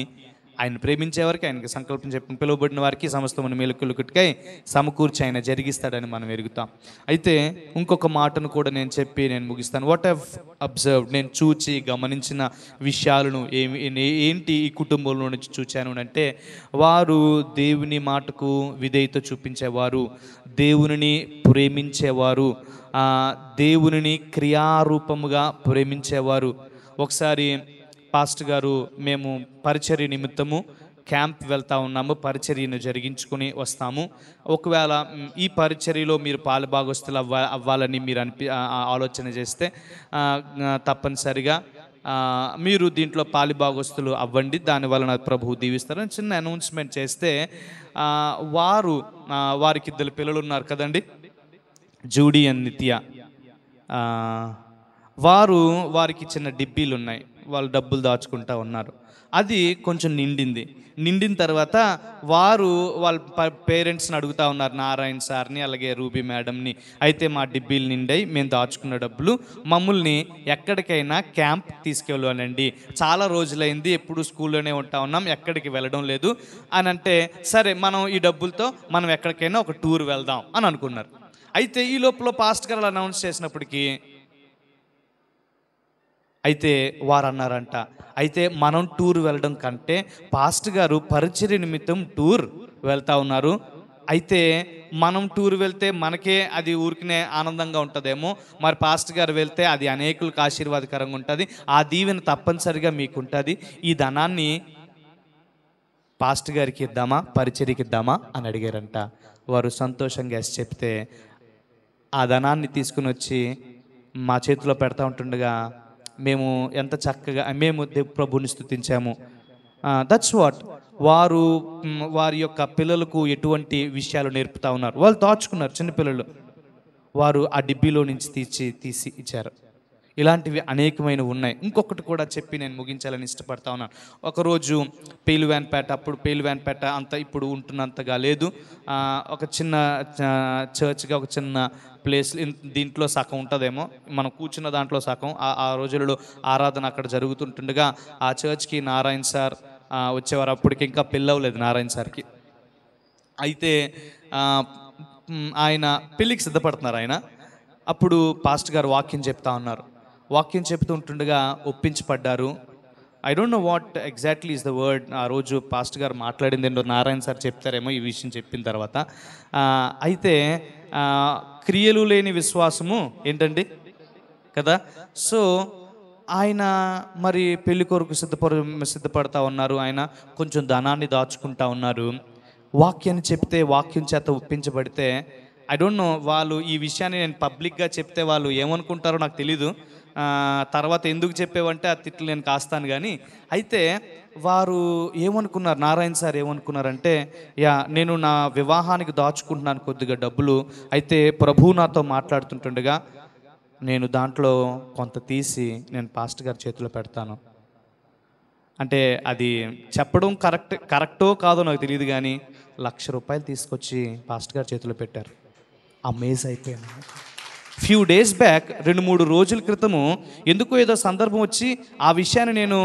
ఆయన ప్రేమించే వారికి, ఆయనకి సంకల్పం చెప్పిన పిలువబడిన వారికి సమస్తమైన మేలుకొలుకుటికై సమకూర్చి ఆయన జరిగిస్తాడని మనం ఎరుగుతాం. అయితే ఇంకొక మాటను కూడా నేను చెప్పి నేను ముగిస్తాను. వాట్ హ్యావ్ అబ్జర్వ్డ్, నేను చూచి గమనించిన విషయాలను ఏంటి ఈ కుటుంబంలో నుంచి చూచాను అంటే, వారు దేవుని మాటకు విధేయత చూపించేవారు, దేవుని ప్రేమించేవారు, దేవుని క్రియారూపముగా ప్రేమించేవారు. ఒకసారి పాస్టర్ గారు, మేము పరిచర్య నిమిత్తము క్యాంప్ వెళ్తూ ఉన్నాము, పరిచర్యను జరిగించుకొని వస్తాము. ఒకవేళ ఈ పరిచర్యలో మీరు పాలుభాగస్తులు అవ్వాలని మీరు ఆలోచన చేస్తే తప్పనిసరిగా మీరు దీంట్లో పాలిభాగస్తులు అవ్వండి, దాని వలన ప్రభువు దీవిస్తారని చిన్న అనౌన్స్మెంట్ చేస్తే వారికి ఇద్దరు పిల్లలు ఉన్నారు కదండి, జూడీ అండ్ నిత్య. వారికి చిన్న డిబ్బీలు ఉన్నాయి, వాళ్ళు డబ్బులు దాచుకుంటా ఉన్నారు. అది కొంచెం నిండిన తర్వాత వాళ్ళ పేరెంట్స్ని అడుగుతూ ఉన్నారు, నారాయణ సార్ని అలాగే రూబీ మేడంని. అయితే మా డిబ్బీలు నిండాయి, మేము దాచుకున్న డబ్బులు, మమ్మల్ని ఎక్కడికైనా క్యాంప్ తీసుకెళ్ళాలండి, చాలా రోజులైంది, ఎప్పుడు స్కూల్లోనే ఉంటా ఉన్నాం, ఎక్కడికి వెళ్ళడం లేదు అని అంటే, సరే మనం ఈ డబ్బులతో మనం ఎక్కడికైనా ఒక టూర్ వెళ్దాం అని అనుకున్నారు. అయితే ఈ లోపల పాస్ట్ గారు అనౌన్స్ చేసినప్పటికీ అయితే వారు అన్నారంట, అయితే మనం టూర్ వెళ్ళడం కంటే పాస్ట్ గారు పరిచర్య నిమిత్తం టూర్ వెళ్తా ఉన్నారు, అయితే మనం టూర్ వెళ్తే మనకే అది ఊరికినే ఆనందంగా ఉంటుందేమో, మరి పాస్ట్ గారు వెళ్తే అది అనేకులకు ఆశీర్వాదకరంగా ఉంటుంది, ఆ దీవెన తప్పనిసరిగా మీకు ఉంటుంది, ఈ ధనాన్ని పాస్ట్ గారికి ఇద్దామా పరిచర్యకి ఇద్దామా అని అడిగారంట. వారు సంతోషంగా చెప్తే ఆ ధనాన్ని తీసుకుని వచ్చి మా చేతిలో పెడతా ఉంటుండగా మేము ఎంత చక్కగా మేము ప్రభుని స్తుతించాము. దట్స్ వాట్ వారి యొక్క పిల్లలకు ఎటువంటి విషయాలు నేర్పుతా ఉన్నారు, వాళ్ళు దాచుకున్నారు చిన్నపిల్లలు, వారు ఆ డిబ్బీలో నుంచి తీసి ఇచ్చారు. ఇలాంటివి అనేకమైనవి ఉన్నాయి. ఇంకొకటి కూడా చెప్పి నేను ముగించాలని ఇష్టపడతా ఉన్నాను. ఒకరోజు పేలువాన్పేట, అప్పుడు పేలువాన్పేట అంత ఇప్పుడు ఉంటున్నంతగా లేదు, ఒక చిన్న చర్చ్గా ఒక చిన్న ప్లేస్, దీంట్లో సగం ఉంటుందేమో, మనం కూర్చున్న దాంట్లో సగం. ఆ రోజులలో ఆరాధన అక్కడ జరుగుతుంటుండగా ఆ చర్చ్కి నారాయణ సార్ వచ్చేవారు. అప్పటికి ఇంకా పెళ్ళవలేదు నారాయణ సార్కి. అయితే ఆయన పెళ్ళికి సిద్ధపడుతున్నారు ఆయన. అప్పుడు పాస్ట్ గారు వాక్యం చెప్తా ఉన్నారు. వాక్యం చెప్తూ ఉంటుండగా ఒప్పించబడ్డారు. I don't know what exactly is the word. ఆ రోజు పాస్ట్ గారు మాట్లాడింది ఏంటో నారాయణ సార్ చెప్తారేమో ఈ విషయం చెప్పిన తర్వాత. అయితే క్రియలు లేని విశ్వాసము ఏంటండి కదా. సో ఆయన మరి పెళ్లి కొరకు సిద్ధపడతా ఉన్నారు. ఆయన కొంచెం ధనాన్ని దాచుకుంటా ఉన్నారు. వాక్యాన్ని చెప్తే వాక్యం చేత ఒప్పించబడితే ఐ డోంట్ నో వాళ్ళు ఈ విషయాన్ని నేను పబ్లిక్గా చెప్తే వాళ్ళు ఏమనుకుంటారో నాకు తెలీదు. తర్వాత ఎందుకు చెప్పేవంటే ఆ తిట్లు నేను కాస్తాను కానీ. అయితే వారు ఏమనుకున్నారు, నారాయణ సార్ ఏమనుకున్నారంటే, నేను నా వివాహానికి దాచుకుంటున్నాను కొద్దిగా డబ్బులు, అయితే ప్రభువు నాతో మాట్లాడుతుంటుండగా నేను దాంట్లో కొంత తీసి నేను పాస్ట్ గారి చేతిలో పెడతాను అంటే, అది చెప్పడం కరెక్టో కాదో నాకు తెలియదు కానీ ₹1,00,000 తీసుకొచ్చి పాస్ట్ గారి చేతిలో పెట్టారు. అమేజ్ అయిపోయాను. ఫ్యూ డేస్ బ్యాక్ 2-3 రోజుల క్రితము ఎందుకో ఏదో సందర్భం వచ్చి ఆ విషయాన్ని నేను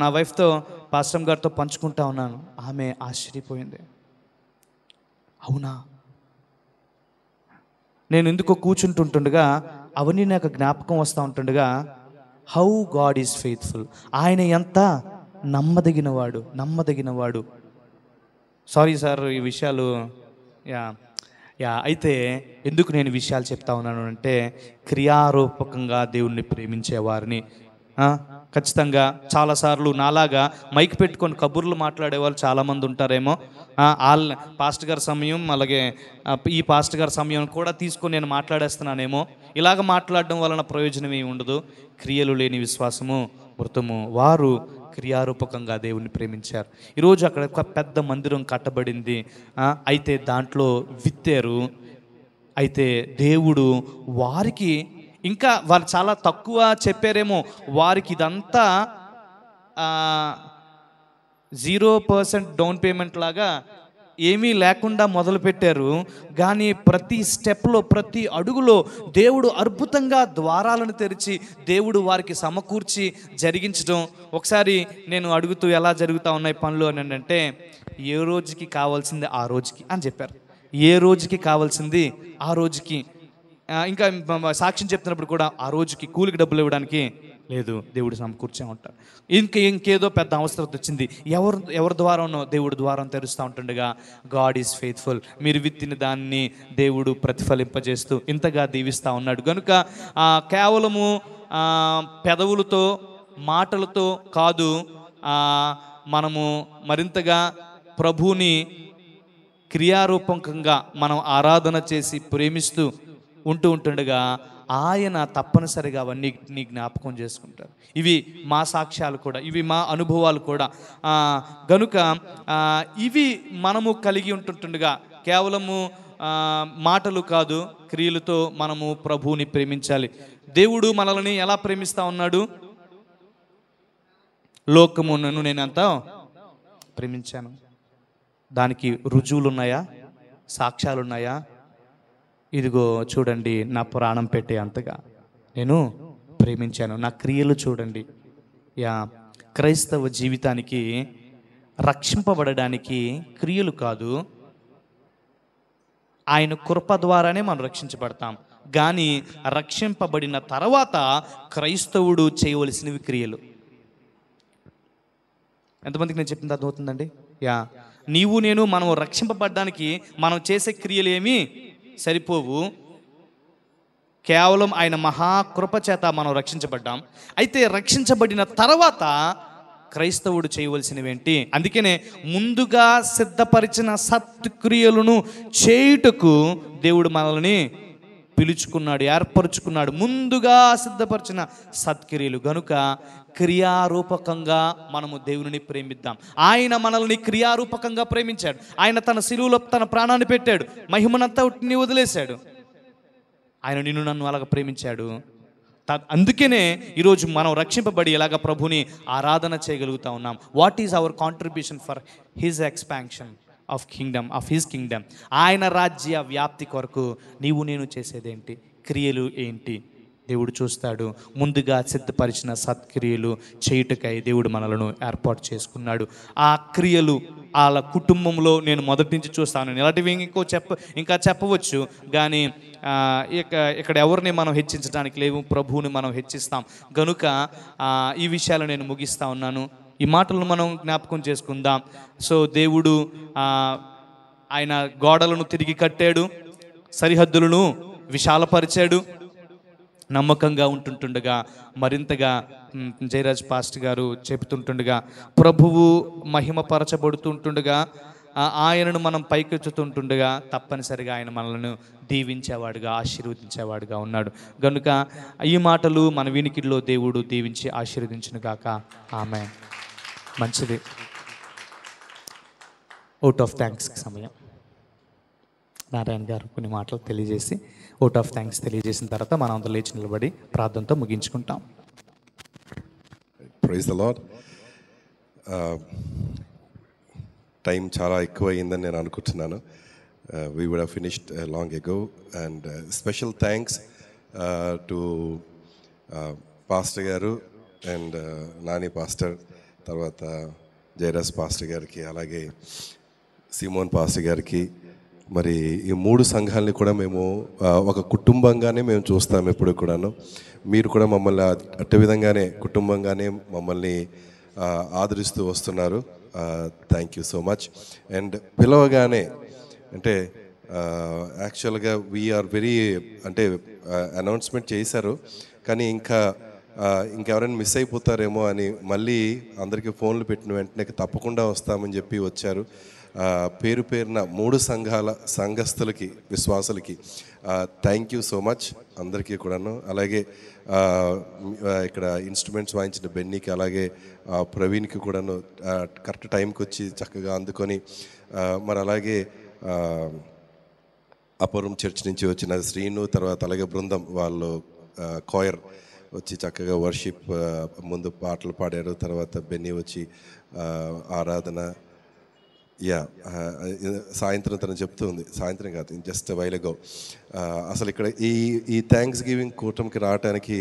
నా వైఫ్తో పాస్టర్ గారితో పంచుకుంటా ఉన్నాను. ఆమె ఆశ్చర్యపోయింది. అవునా, నేను ఎందుకో కూర్చుంటుండగా అవన్నీ నాకు జ్ఞాపకం వస్తూ ఉంటుండగా, హౌ గాడ్ ఈజ్ ఫెయిత్ఫుల్, ఆయన ఎంత నమ్మదగినవాడు. సారీ సార్ ఈ విషయాలు అయితే ఎందుకు నేను విషయాలు చెప్తా ఉన్నాను అంటే, క్రియారూపకంగా దేవుణ్ణి ప్రేమించేవారిని ఖచ్చితంగా చాలాసార్లు నాలాగా మైక్ పెట్టుకొని కబుర్లు మాట్లాడే వాళ్ళు చాలామంది ఉంటారేమో. పాస్ట్ గారి సమయం అలాగే ఈ పాస్ట్ గారి సమయం కూడా తీసుకొని నేను మాట్లాడేస్తున్నానేమో. ఇలాగ మాట్లాడడం వలన ప్రయోజనం ఏమి ఉండదు. క్రియలు లేని విశ్వాసము మృతము. వారు క్రియారూపకంగా దేవుణ్ణి ప్రేమించారు. ఈరోజు అక్కడ ఒక పెద్ద మందిరం కట్టబడింది. అయితే దాంట్లో విత్తారు. అయితే దేవుడు వారికి ఇంకా వారు చాలా తక్కువ చెప్పారేమో, వారికి ఇదంతా 0% డౌన్ పేమెంట్ లాగా ఏమీ లేకుండా మొదలుపెట్టారు. కానీ ప్రతి స్టెప్లో ప్రతి అడుగులో దేవుడు అద్భుతంగా ద్వారాలను తెరిచి దేవుడు వారికి సమకూర్చి జరిగించడం. ఒకసారి నేను అడుగుతూ ఎలా జరుగుతూ ఉన్నాయి పనులు అని అంటే, ఏ రోజుకి కావాల్సింది ఆ రోజుకి అని చెప్పారు. ఏ రోజుకి కావాల్సింది ఆ రోజుకి. ఇంకా సాక్ష్యం చెప్తున్నప్పుడు కూడా ఆ రోజుకి కూలికి డబ్బులు ఇవ్వడానికి లేదు, దేవుడు సమకూర్చే ఉంటాడు. ఇంకేదో పెద్ద అవసరం వచ్చింది, ఎవరి ద్వారానో దేవుడు ద్వారం తెరుస్తూ ఉంటుండగా గాడ్ ఈజ్ ఫెయిత్ఫుల్. మీరు విత్తిన దాన్ని దేవుడు ప్రతిఫలింపజేస్తూ ఇంతగా దీవిస్తూ ఉన్నాడు. కనుక కేవలము పెదవులతో మాటలతో కాదు, మనము మరింతగా ప్రభువుని క్రియారూపకంగా మనం ఆరాధన చేసి ప్రేమిస్తూ ఉంటుండగా ఆయన తప్పనిసరిగా అవన్నీ నీ జ్ఞాపకం చేసుకుంటారు. ఇవి మా సాక్ష్యాలు కూడా, ఇవి మా అనుభవాలు కూడా. గనుక ఇవి మనము కలిగి ఉంటుండగా కేవలము మాటలు కాదు, క్రియలతో మనము ప్రభువుని ప్రేమించాలి. దేవుడు మనల్ని ఎలా ప్రేమిస్తా ఉన్నాడు? లోకమును నేను అంతా ప్రేమించాను. దానికి రుజువులు ఉన్నాయా? సాక్ష్యాలు ఉన్నాయా? ఇదిగో చూడండి, నా ప్రాణం పెట్టే అంతగా నేను ప్రేమించాను. నా క్రియలు చూడండి. క్రైస్తవ జీవితానికి రక్షింపబడడానికి క్రియలు కాదు, ఆయన కృప ద్వారానే మనం రక్షించబడతాం. కానీ రక్షింపబడిన తర్వాత క్రైస్తవుడు చేయవలసినవి క్రియలు. ఎంతమందికి నేను చెప్పింది అర్థమవుతుందండి? నీవు నేను మనం రక్షింపబడడానికి మనం చేసే క్రియలు ఏమీ సరిపోవు. కేవలం ఆయన మహాకృప చేత మనం రక్షించబడ్డాం. అయితే రక్షించబడిన తర్వాత క్రైస్తవుడు చేయవలసినవేంటి? అందుకనే ముందుగా సిద్ధపరిచిన సత్క్రియలను చేయుటకు దేవుడు మనల్ని పిలుచుకున్నాడు, ఏర్పరుచుకున్నాడు. ముందుగా సిద్ధపరిచిన సత్క్రియలు. గనుక క్రియారూపకంగా మనము దేవుని ప్రేమిద్దాం. ఆయన మనల్ని క్రియారూపకంగా ప్రేమించాడు. ఆయన తన శిలువలో తన ప్రాణాన్ని పెట్టాడు, మహిమనంతా వదిలేశాడు. ఆయన నిన్ను నన్ను అలాగ ప్రేమించాడు. అందుకనే ఈరోజు మనం రక్షింపబడి ఇలాగ ప్రభుని ఆరాధన చేయగలుగుతా ఉన్నాం. What is our contribution for his expansion of Kingdom, of his Kingdom? ఆయన రాజ్య వ్యాప్తి కొరకు నీవు నేను చేసేదేంటి? క్రియలు ఏంటి? దేవుడు చూస్తాడు. ముందుగా సిద్ధపరిచిన సత్క్రియలు చేయుటకై దేవుడు మనలను ఏర్పాటు చేసుకున్నాడు. ఆ క్రియలు వాళ్ళ కుటుంబంలో నేను మొదటి నుంచి చూస్తాను. ఇలాంటివి ఇంకా చెప్పవచ్చు, కానీ ఇక్కడ ఎవరిని మనం హెచ్చించడానికి లేవు, ప్రభువుని మనం హెచ్చిస్తాం. గనుక ఈ విషయాలు నేను ముగిస్తా ఉన్నాను. ఈ మాటలను మనం జ్ఞాపకం చేసుకుందాం. సో దేవుడు ఆయన గోడలను తిరిగి కట్టాడు, సరిహద్దులను విశాలపరిచాడు. నమ్మకంగా ఉంటుండగా మరింతగా జయరాజ్ పాస్టర్ గారు చెబుతుంటుండగా ప్రభువు మహిమపరచబడుతుంటుండగా ఆయనను మనం పైకెత్తుతుంటుండగా తప్పనిసరిగా ఆయన మనలను దీవించేవాడుగా, ఆశీర్వదించేవాడుగా ఉన్నాడు. కనుక ఈ మాటలు మన వినికిడిలో దేవుడు దీవించి ఆశీర్వదించును గాక. ఆమేన్. మంచిది. ఓట్ ఆఫ్ థ్యాంక్స్కి సమయం. నారాయణ గారు కొన్ని మాటలు తెలియజేసి ఓట్ ఆఫ్ థ్యాంక్స్ తెలియజేసిన తర్వాత మనం అందరూ లేచి నిలబడి ప్రార్థనతో ముగించుకుంటాం. Praise the lord. టైం చాలా ఎక్కువ అయిందని నేను అనుకుంటున్నాను. We would have finished long ago. And special thanks to pastor గారు అండ్ నాని పాస్టర్, తర్వాత జయరాజ్ పాస్టర్ గారికి, అలాగే సిమోన్ పాస్టర్ గారికి. మరి ఈ 3 సంఘాలని కూడా మేము ఒక కుటుంబంగానే మేము చూస్తాం ఎప్పుడు కూడాను. మీరు కూడా మమ్మల్ని అట్ట విధంగానే కుటుంబంగానే మమ్మల్ని ఆదరిస్తూ వస్తున్నారు. Thank you so much. And పిలవగానే అంటే యాక్చువల్గా వీఆర్ వెరీ అంటే అనౌన్స్మెంట్ చేశారు, కానీ ఇంకెవరైనా మిస్ అయిపోతారేమో అని మళ్ళీ అందరికీ ఫోన్లు పెట్టిన వెంటనే తప్పకుండా వస్తామని చెప్పి వచ్చారు. పేరు పేరున 3 సంఘస్థులకి, విశ్వాసులకి థ్యాంక్ యూ సో మచ్ అందరికీ కూడాను. అలాగే ఇక్కడ ఇన్స్ట్రుమెంట్స్ వాయించిన బెన్నీకి, అలాగే ప్రవీణ్కి కూడాను కరెక్ట్ టైంకి వచ్చి చక్కగా అందుకొని, మరి అలాగే అపూర్వం చర్చ్ నుంచి వచ్చిన శ్రీను, తర్వాత అలాగే బృందం వాళ్ళు కోయర్ వచ్చి చక్కగా వర్షిప్ ముందు పాటలు పాడారు. తర్వాత బెన్నీ వచ్చి ఆరాధన. సాయంత్రం తను చెప్తూ ఉంది, సాయంత్రం కాదు జస్ట్ వైల్ అగో, అసలు ఇక్కడ ఈ థ్యాంక్స్ గివింగ్ కూటమికి రావడానికి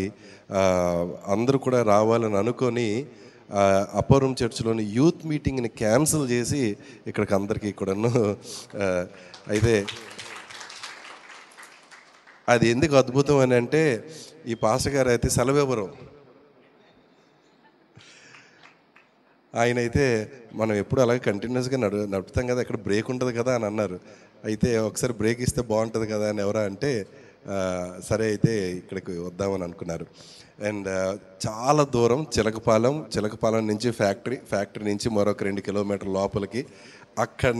అందరూ కూడా రావాలని అనుకొని అపూర్వం చర్చ్లోని యూత్ మీటింగ్ని క్యాన్సిల్ చేసి ఇక్కడికి అందరికీ కూడాను. అయితే అది ఎందుకు అద్భుతం అని అంటే, ఈ పాస్టర్ గారు అయితే సెలవివ్వరు. ఆయన అయితే మనం ఎప్పుడు అలాగే కంటిన్యూస్గా నడుపుతాం కదా, ఎక్కడ బ్రేక్ ఉంటుంది కదా అని అన్నారు. అయితే ఒకసారి బ్రేక్ ఇస్తే బాగుంటుంది కదా అని ఎవరా అంటే, సరే అయితే ఇక్కడికి వద్దామని అనుకున్నారు. అండ్ చాలా దూరం చిలకపాలెం నుంచి ఫ్యాక్టరీ నుంచి మరొక 2 కిలోమీటర్ల లోపలికి, అక్కడి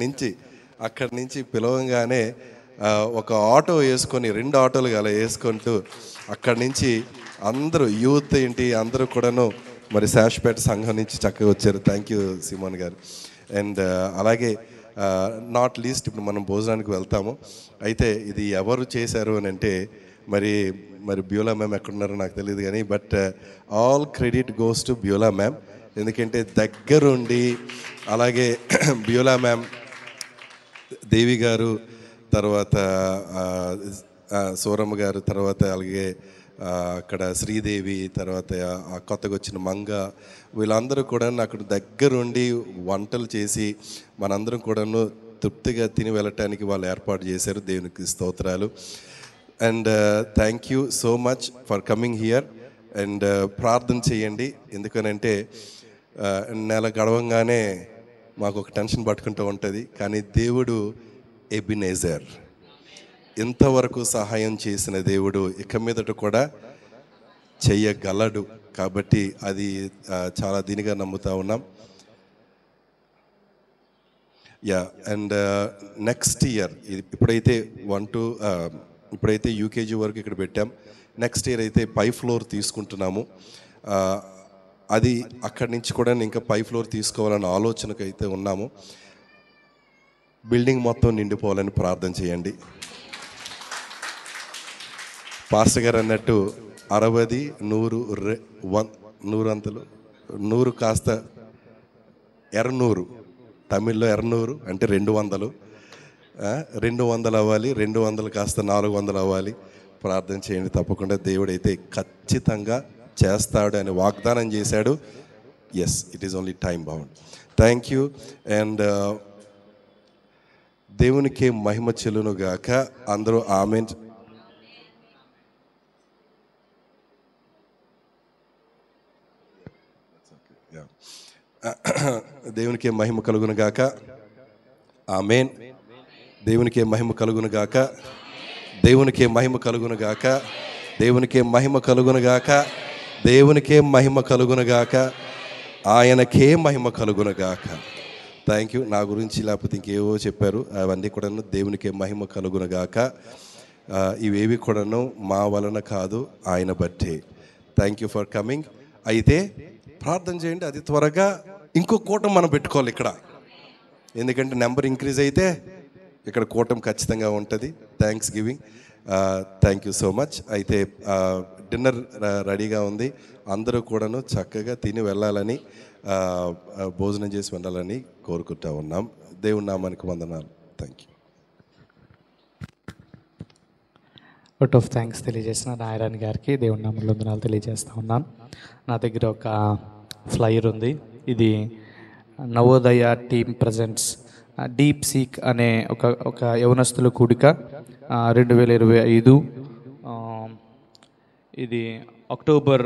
నుంచి పిలవంగానే ఒక ఆటో వేసుకొని 2 ఆటోలు అలా వేసుకుంటూ అక్కడి నుంచి అందరూ యూత్ ఏంటి అందరూ కూడాను మరి శాష్పేట సంఘం నుంచి చక్కగా వచ్చారు. థ్యాంక్ యూ సిమోన్ గారు. అండ్ అలాగే నాట్ లీస్ట్ ఇప్పుడు మనం భోజనానికి వెళ్తాము. అయితే ఇది ఎవరు చేశారు అని అంటే మరి బ్యూలా మ్యామ్ ఎక్కడున్నారో నాకు తెలియదు కానీ but all credit goes to Beulah ma'am. ఎందుకంటే దగ్గరుండి అలాగే బ్యూలా మ్యామ్, దేవి గారు, తర్వాత సూరమ్మ గారు, తర్వాత అలాగే అక్కడ శ్రీదేవి, తర్వాత కొత్తగా వచ్చిన మంగ, వీళ్ళందరూ కూడా అక్కడ దగ్గరుండి వంటలు చేసి మనందరం కూడాను తృప్తిగా తిని వెళ్ళటానికి వాళ్ళు ఏర్పాటు చేశారు. దేవునికి స్తోత్రాలు. And thank you so much for coming here. And ప్రార్థన చేయండి. ఎందుకనంటే నెల గడవంగానే మాకు ఒక టెన్షన్ పట్టుకుంటూ ఉంటుంది. కానీ దేవుడు ఎబినేజర్, ఇంతవరకు సహాయం చేసిన దేవుడు ఇక మీదట కూడా చెయ్యగలడు. కాబట్టి అది చాలా దీనిగా నమ్ముతా ఉన్నాం. యా. అండ్ నెక్స్ట్ ఇయర్ ఇప్పుడైతే ఇప్పుడైతే యూకేజీ వరకు ఇక్కడ పెట్టాం. నెక్స్ట్ ఇయర్ అయితే పై ఫ్లోర్ తీసుకుంటున్నాము. అది అక్కడి నుంచి కూడా ఇంకా పై ఫ్లోర్ తీసుకోవాలన్న ఆలోచనకు అయితే ఉన్నాము. బిల్డింగ్ మొత్తం నిండిపోవాలని ప్రార్థన చేయండి. పాస్టర్ గారు అన్నట్టు 60, 100, 100 అంతలు, 100 కాస్త 200, తమిళ్లో 200 అంటే 200, 200 అవ్వాలి. 200 కాస్త 400 అవ్వాలి. ప్రార్థన చేయండి. తప్పకుండా దేవుడైతే ఖచ్చితంగా చేస్తాడు అని వాగ్దానం చేశాడు. Yes, it is only time bound. Thank you. And దేవునికి మహిమ చెల్లును గాక. అందరూ ఆమేన్. దేవునికి మహిమ కలుగును గాక. ఆమేన్. దేవునికి మహిమ కలుగును గాక. దేవునికి మహిమ కలుగును గాక. దేవునికి మహిమ కలుగును గాక. దేవునికే మహిమ కలుగును గాక. ఆయనకే మహిమ కలుగును గాక. Thank you. నా గురించి లేకపోతే ఇంకేవో చెప్పారు, అవన్నీ కూడాను దేవునికే మహిమ కలుగును గాక. ఇవేవి కూడాను మా వలన కాదు, ఆయన బట్టే. Thank you for coming. అయితే ప్రార్థన చేయండి. అది త్వరగా ఇంకో కూటం మనం పెట్టుకోవాలి ఇక్కడ. ఎందుకంటే నెంబర్ ఇంక్రీజ్ అయితే ఇక్కడ కూటం ఖచ్చితంగా ఉంటుంది. Thanks giving. Thank you so much. అయితే డిన్నర్ రెడీగా ఉంది. అందరూ కూడాను చక్కగా తిని వెళ్ళాలని, భోజనం చేసి వెళ్ళాలని కోరుకుంటా ఉన్నాం. దేవుని నామానికి వందనాలు. Thank you. Out of thanks తెలియజేసిన నారాయణ గారికి దేవుని నామంలో వందనాలు తెలియజేస్తూ ఉన్నాను. నా దగ్గర ఒక ఫ్లైర్ ఉంది. ఇది Navodaya team presents deep seek అనే ఒక యవనస్తుల కూడిక 2025. ఇది అక్టోబర్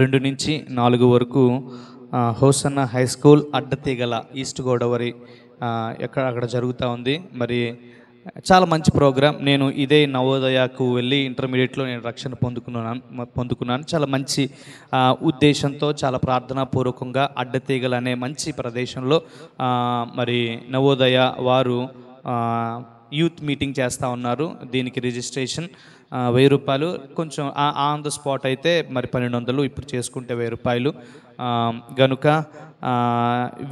2 నుంచి 4 వరకు hosanna high school Addateegala east Godavari అక్కడ జరుగుతూ ఉంది. మరి చాలా మంచి ప్రోగ్రాం. నేను ఇదే నవోదయకు వెళ్ళి ఇంటర్మీడియట్లో నేను రక్షణ పొందుకున్నాను. చాలా మంచి ఉద్దేశంతో, చాలా ప్రార్థనాపూర్వకంగా అడ్డతీగలు అనే మంచి ప్రదేశంలో మరి నవోదయ వారు యూత్ మీటింగ్ చేస్తూ ఉన్నారు. దీనికి రిజిస్ట్రేషన్ 1000 రూపాయలు. కొంచెం ఆన్ ద స్పాట్ అయితే మరి 1200, ఇప్పుడు చేసుకుంటే 1000 రూపాయలు. గనుక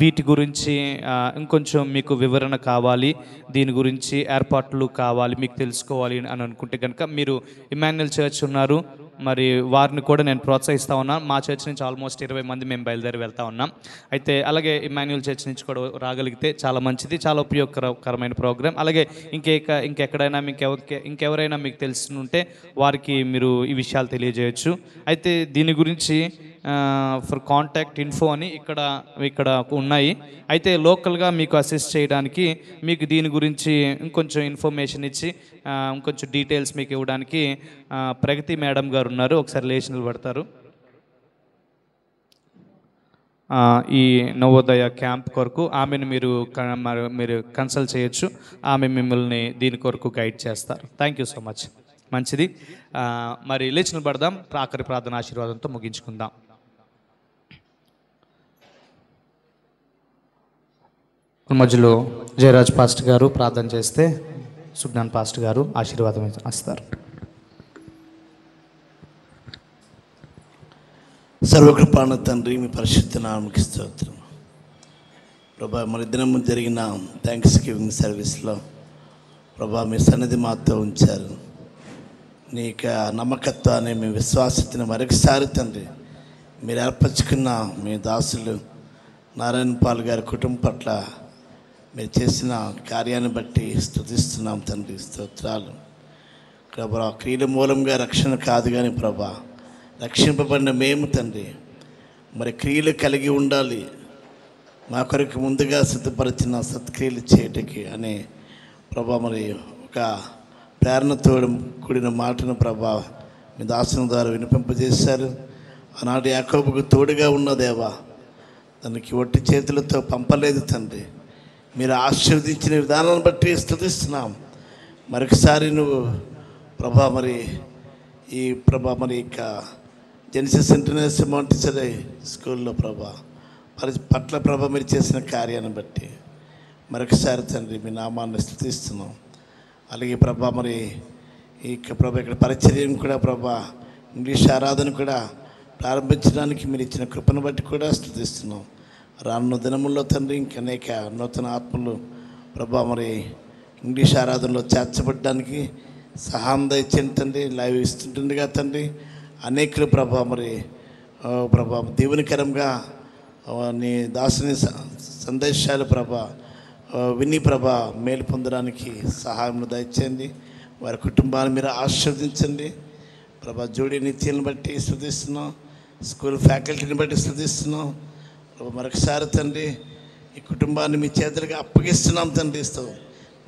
వీటి గురించి ఇంకొంచెం మీకు వివరణ కావాలి, దీని గురించి ఏర్పాట్లు కావాలి, మీకు తెలుసుకోవాలి అని అనుకుంటే కనుక మీరు ఇమాన్యుయల్ చర్చ్ ఉన్నారు, మరి వారిని కూడా నేను ప్రోత్సహిస్తూ ఉన్నాను. మా చర్చ్ నుంచి ఆల్మోస్ట్ 20 మంది మేము బయలుదేరి వెళ్తూ ఉన్నాం. అయితే అలాగే ఇమాన్యుయల్ చర్చ్ నుంచి కూడా రాగలిగితే చాలా మంచిది, చాలా ఉపయోగకరమైన ప్రోగ్రాం. అలాగే ఇంకెక్కడైనా ఇంకెవరైనా మీకు తెలిసి వారికి మీరు ఈ విషయాలు తెలియజేయచ్చు. అయితే దీని గురించి ఫర్ కాంటాక్ట్ ఇన్ఫో అని ఇక్కడ ఉన్నాయి. అయితే లోకల్గా మీకు అసిస్ట్ చేయడానికి, మీకు దీని గురించి ఇంకొంచెం ఇన్ఫర్మేషన్ ఇచ్చి ఇంకొంచెం డీటెయిల్స్ మీకు ఇవ్వడానికి ప్రగతి మేడం గారు ఉన్నారు. ఒకసారి లేచి పడతారు. ఈ నవోదయ క్యాంప్ కొరకు ఆమెను మీరు కన్సల్ట్ చేయొచ్చు. ఆమె మిమ్మల్ని దీని కొరకు గైడ్ చేస్తారు. Thank you so much. మంచిది. మరి లేచి నిలబడదాం. ఆఖరి ప్రార్థన ఆశీర్వాదంతో ముగించుకుందాం. మధ్యలో జయరాజ్ పాస్టర్ గారు ప్రార్థన చేస్తే సుజ్ఞాన్ పాస్టర్ గారు ఆశీర్వాదం ఇస్తారు. సర్వకృపాణ తండ్రి, మీ పరిశుద్ధ నామముకి స్తోత్రం. ప్రభా, మన దినం జరిగిన థ్యాంక్స్ గివింగ్ సర్వీస్లో ప్రభా మీ సన్నిధి మాతో ఉంచారు. నీ యొక్క నమ్మకత్వాన్ని, మీ విశ్వాసతని మరొకసారి తండ్రి మీరు ఏర్పరచుకున్న మీ దాసులు నారాయణ పాల్ గారి కుటుంబం పట్ల మీరు చేసిన కార్యాన్ని బట్టి స్తుతిస్తున్నాం తండ్రి. స్తోత్రాలు ప్రభా. క్రియల మూలంగా రక్షణ కాదు కానీ ప్రభా, రక్షింపబడిన మేము తండ్రి మరి క్రియలు కలిగి ఉండాలి, మా కొరకు ముందుగా సిద్ధపరిచిన సత్క్రియలు చేయటకి అనే ప్రభా మరి ఒక ప్రేరణతో కూడిన మాటను ప్రభా మీ దాసుని ద్వారా వినిపింపజేశారు. ఆనాడు యాకోబుకు తోడుగా ఉన్న దేవా, దానికి ఒట్టి చేతులతో పంపలేదు తండ్రి, మీరు ఆశీర్వదించిన విధానాన్ని బట్టి స్తుతిస్తున్నాం. మరొకసారి నువ్వు ప్రభా మరి ఈ ప్రభా మరి ఇక జెనిసిస్ ఇంటర్నేషనల్ మాంటిసరీ స్కూల్లో ప్రభా పట్ల ప్రభా మీరు చేసిన కార్యాన్ని బట్టి మరొకసారి తండ్రి మీ నామాన్ని స్తుతిస్తున్నాం. అలాగే ప్రభా మరి ఈ ప్రభా ఇక్కడ పరిచర్యం కూడా ప్రభా ఇంగ్లీష్ ఆరాధన కూడా ప్రారంభించడానికి మీరు ఇచ్చిన కృపను బట్టి కూడా స్తుతిస్తున్నాం. రానున్న దినముల్లో తండ్రి ఇంకా అనేక నూతన ఆత్మలు ప్రభా మరి ఇంగ్లీష్ ఆరాధనలో చేర్చబడడానికి సహాయం దయచేయండి తండ్రి. లైవ్ ఇస్తుంటుండగా తండ్రి అనేకులు ప్రభా మరి ప్రభా దీవెనకరంగా నీ దాసుని సందేశాలు ప్రభా విని ప్రభా మేలు పొందడానికి సహాయం దయచేయండి. వారి కుటుంబాన్ని మీరు ఆశీర్వదించండి ప్రభా. జోడి నిత్యాలను బట్టి స్తుతిస్తున్నాం, స్కూల్ ఫ్యాకల్టీని బట్టి స్తుతిస్తున్నాం ప్రభా. మరొకసారి తండ్రి ఈ కుటుంబాన్ని మీ చేతులకు అప్పగిస్తున్నాం తండ్రి.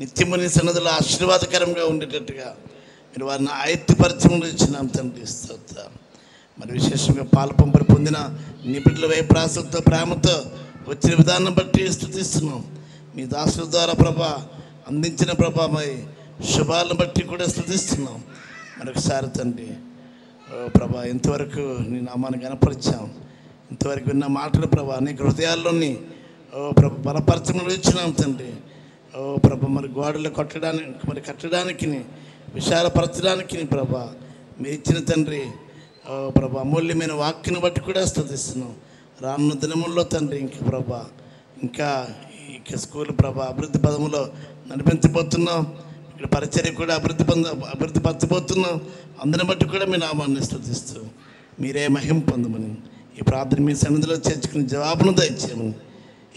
నిత్యము నీ సన్నిధిలో ఆశీర్వాదకరంగా ఉండేటట్టుగా మీరు వారిని ఆయత్తిపరచములు ఇచ్చినాం తండ్రి. స్తోత్రం. మరి విశేషంగా పాలు పంపలు పొందిన నీ బిడ్డల వైప్రాసలతో ప్రేమతో వచ్చిన విధానం బట్టి స్తుతిస్తున్నాం. మీ దాసుల ద్వారా ప్రభా అందించిన ప్రభా మరి శుభాలను బట్టి కూడా స్తుతిస్తున్నాం. మరొకసారి తండ్రి ప్రభా ఇంతవరకు నీ నామాన్ని కనపరిచాం, ఇంతవరకు విన్న మాటలు ప్రభా అనేక హృదయాల్లోని ప్రభా బలపరచములు ఇచ్చినాం తండ్రి. ప్రభా మరి గోడలు కట్టడానికి విశాలపరచడానికి ప్రభా మీరు ఇచ్చిన తండ్రి ప్రభా అమూల్యమైన వాక్యను బట్టి కూడా స్తుతిస్తున్నాం. రానున్న దినముల్లో తండ్రి ఇంకా ప్రభా ఇంకా స్కూల్ ప్రభా అభివృద్ధి పదములో నడిపించబోతున్నాం. ఇక్కడ పరిచర్య కూడా అభివృద్ధి పరచబోతున్నాం. అందరిని బట్టి కూడా మీ నామాన్ని స్తుతిస్తూ మీరే మహిమ పొందమని ఈ ప్రార్థన మీ సన్నిధిలో చేర్చుకుని జవాబును దయచేయమని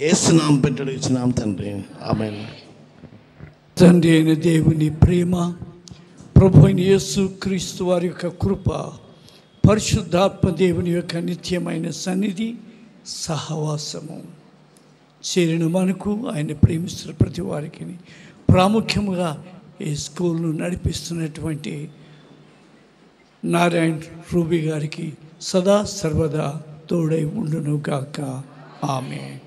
యేసు నామం పెట్టి అడుగుచున్నాం తండ్రి. ఆమేన్. తండ్రి అయిన దేవుని ప్రేమ, ప్రభు అయిన యేసు క్రీస్తు వారి యొక్క కృప, పరిశుద్ధాత్మ దేవుని యొక్క నిత్యమైన సన్నిధి సహవాసము చేరిన మనకు, ఆయన ప్రేమిస్తున్న ప్రతి వారికి, ప్రాముఖ్యముగా ఈ స్కూల్ను నడిపిస్తున్నటువంటి నారాయణ రూబీ గారికి సదా సర్వదా తోడై ఉండును గాక. ఆమేన్.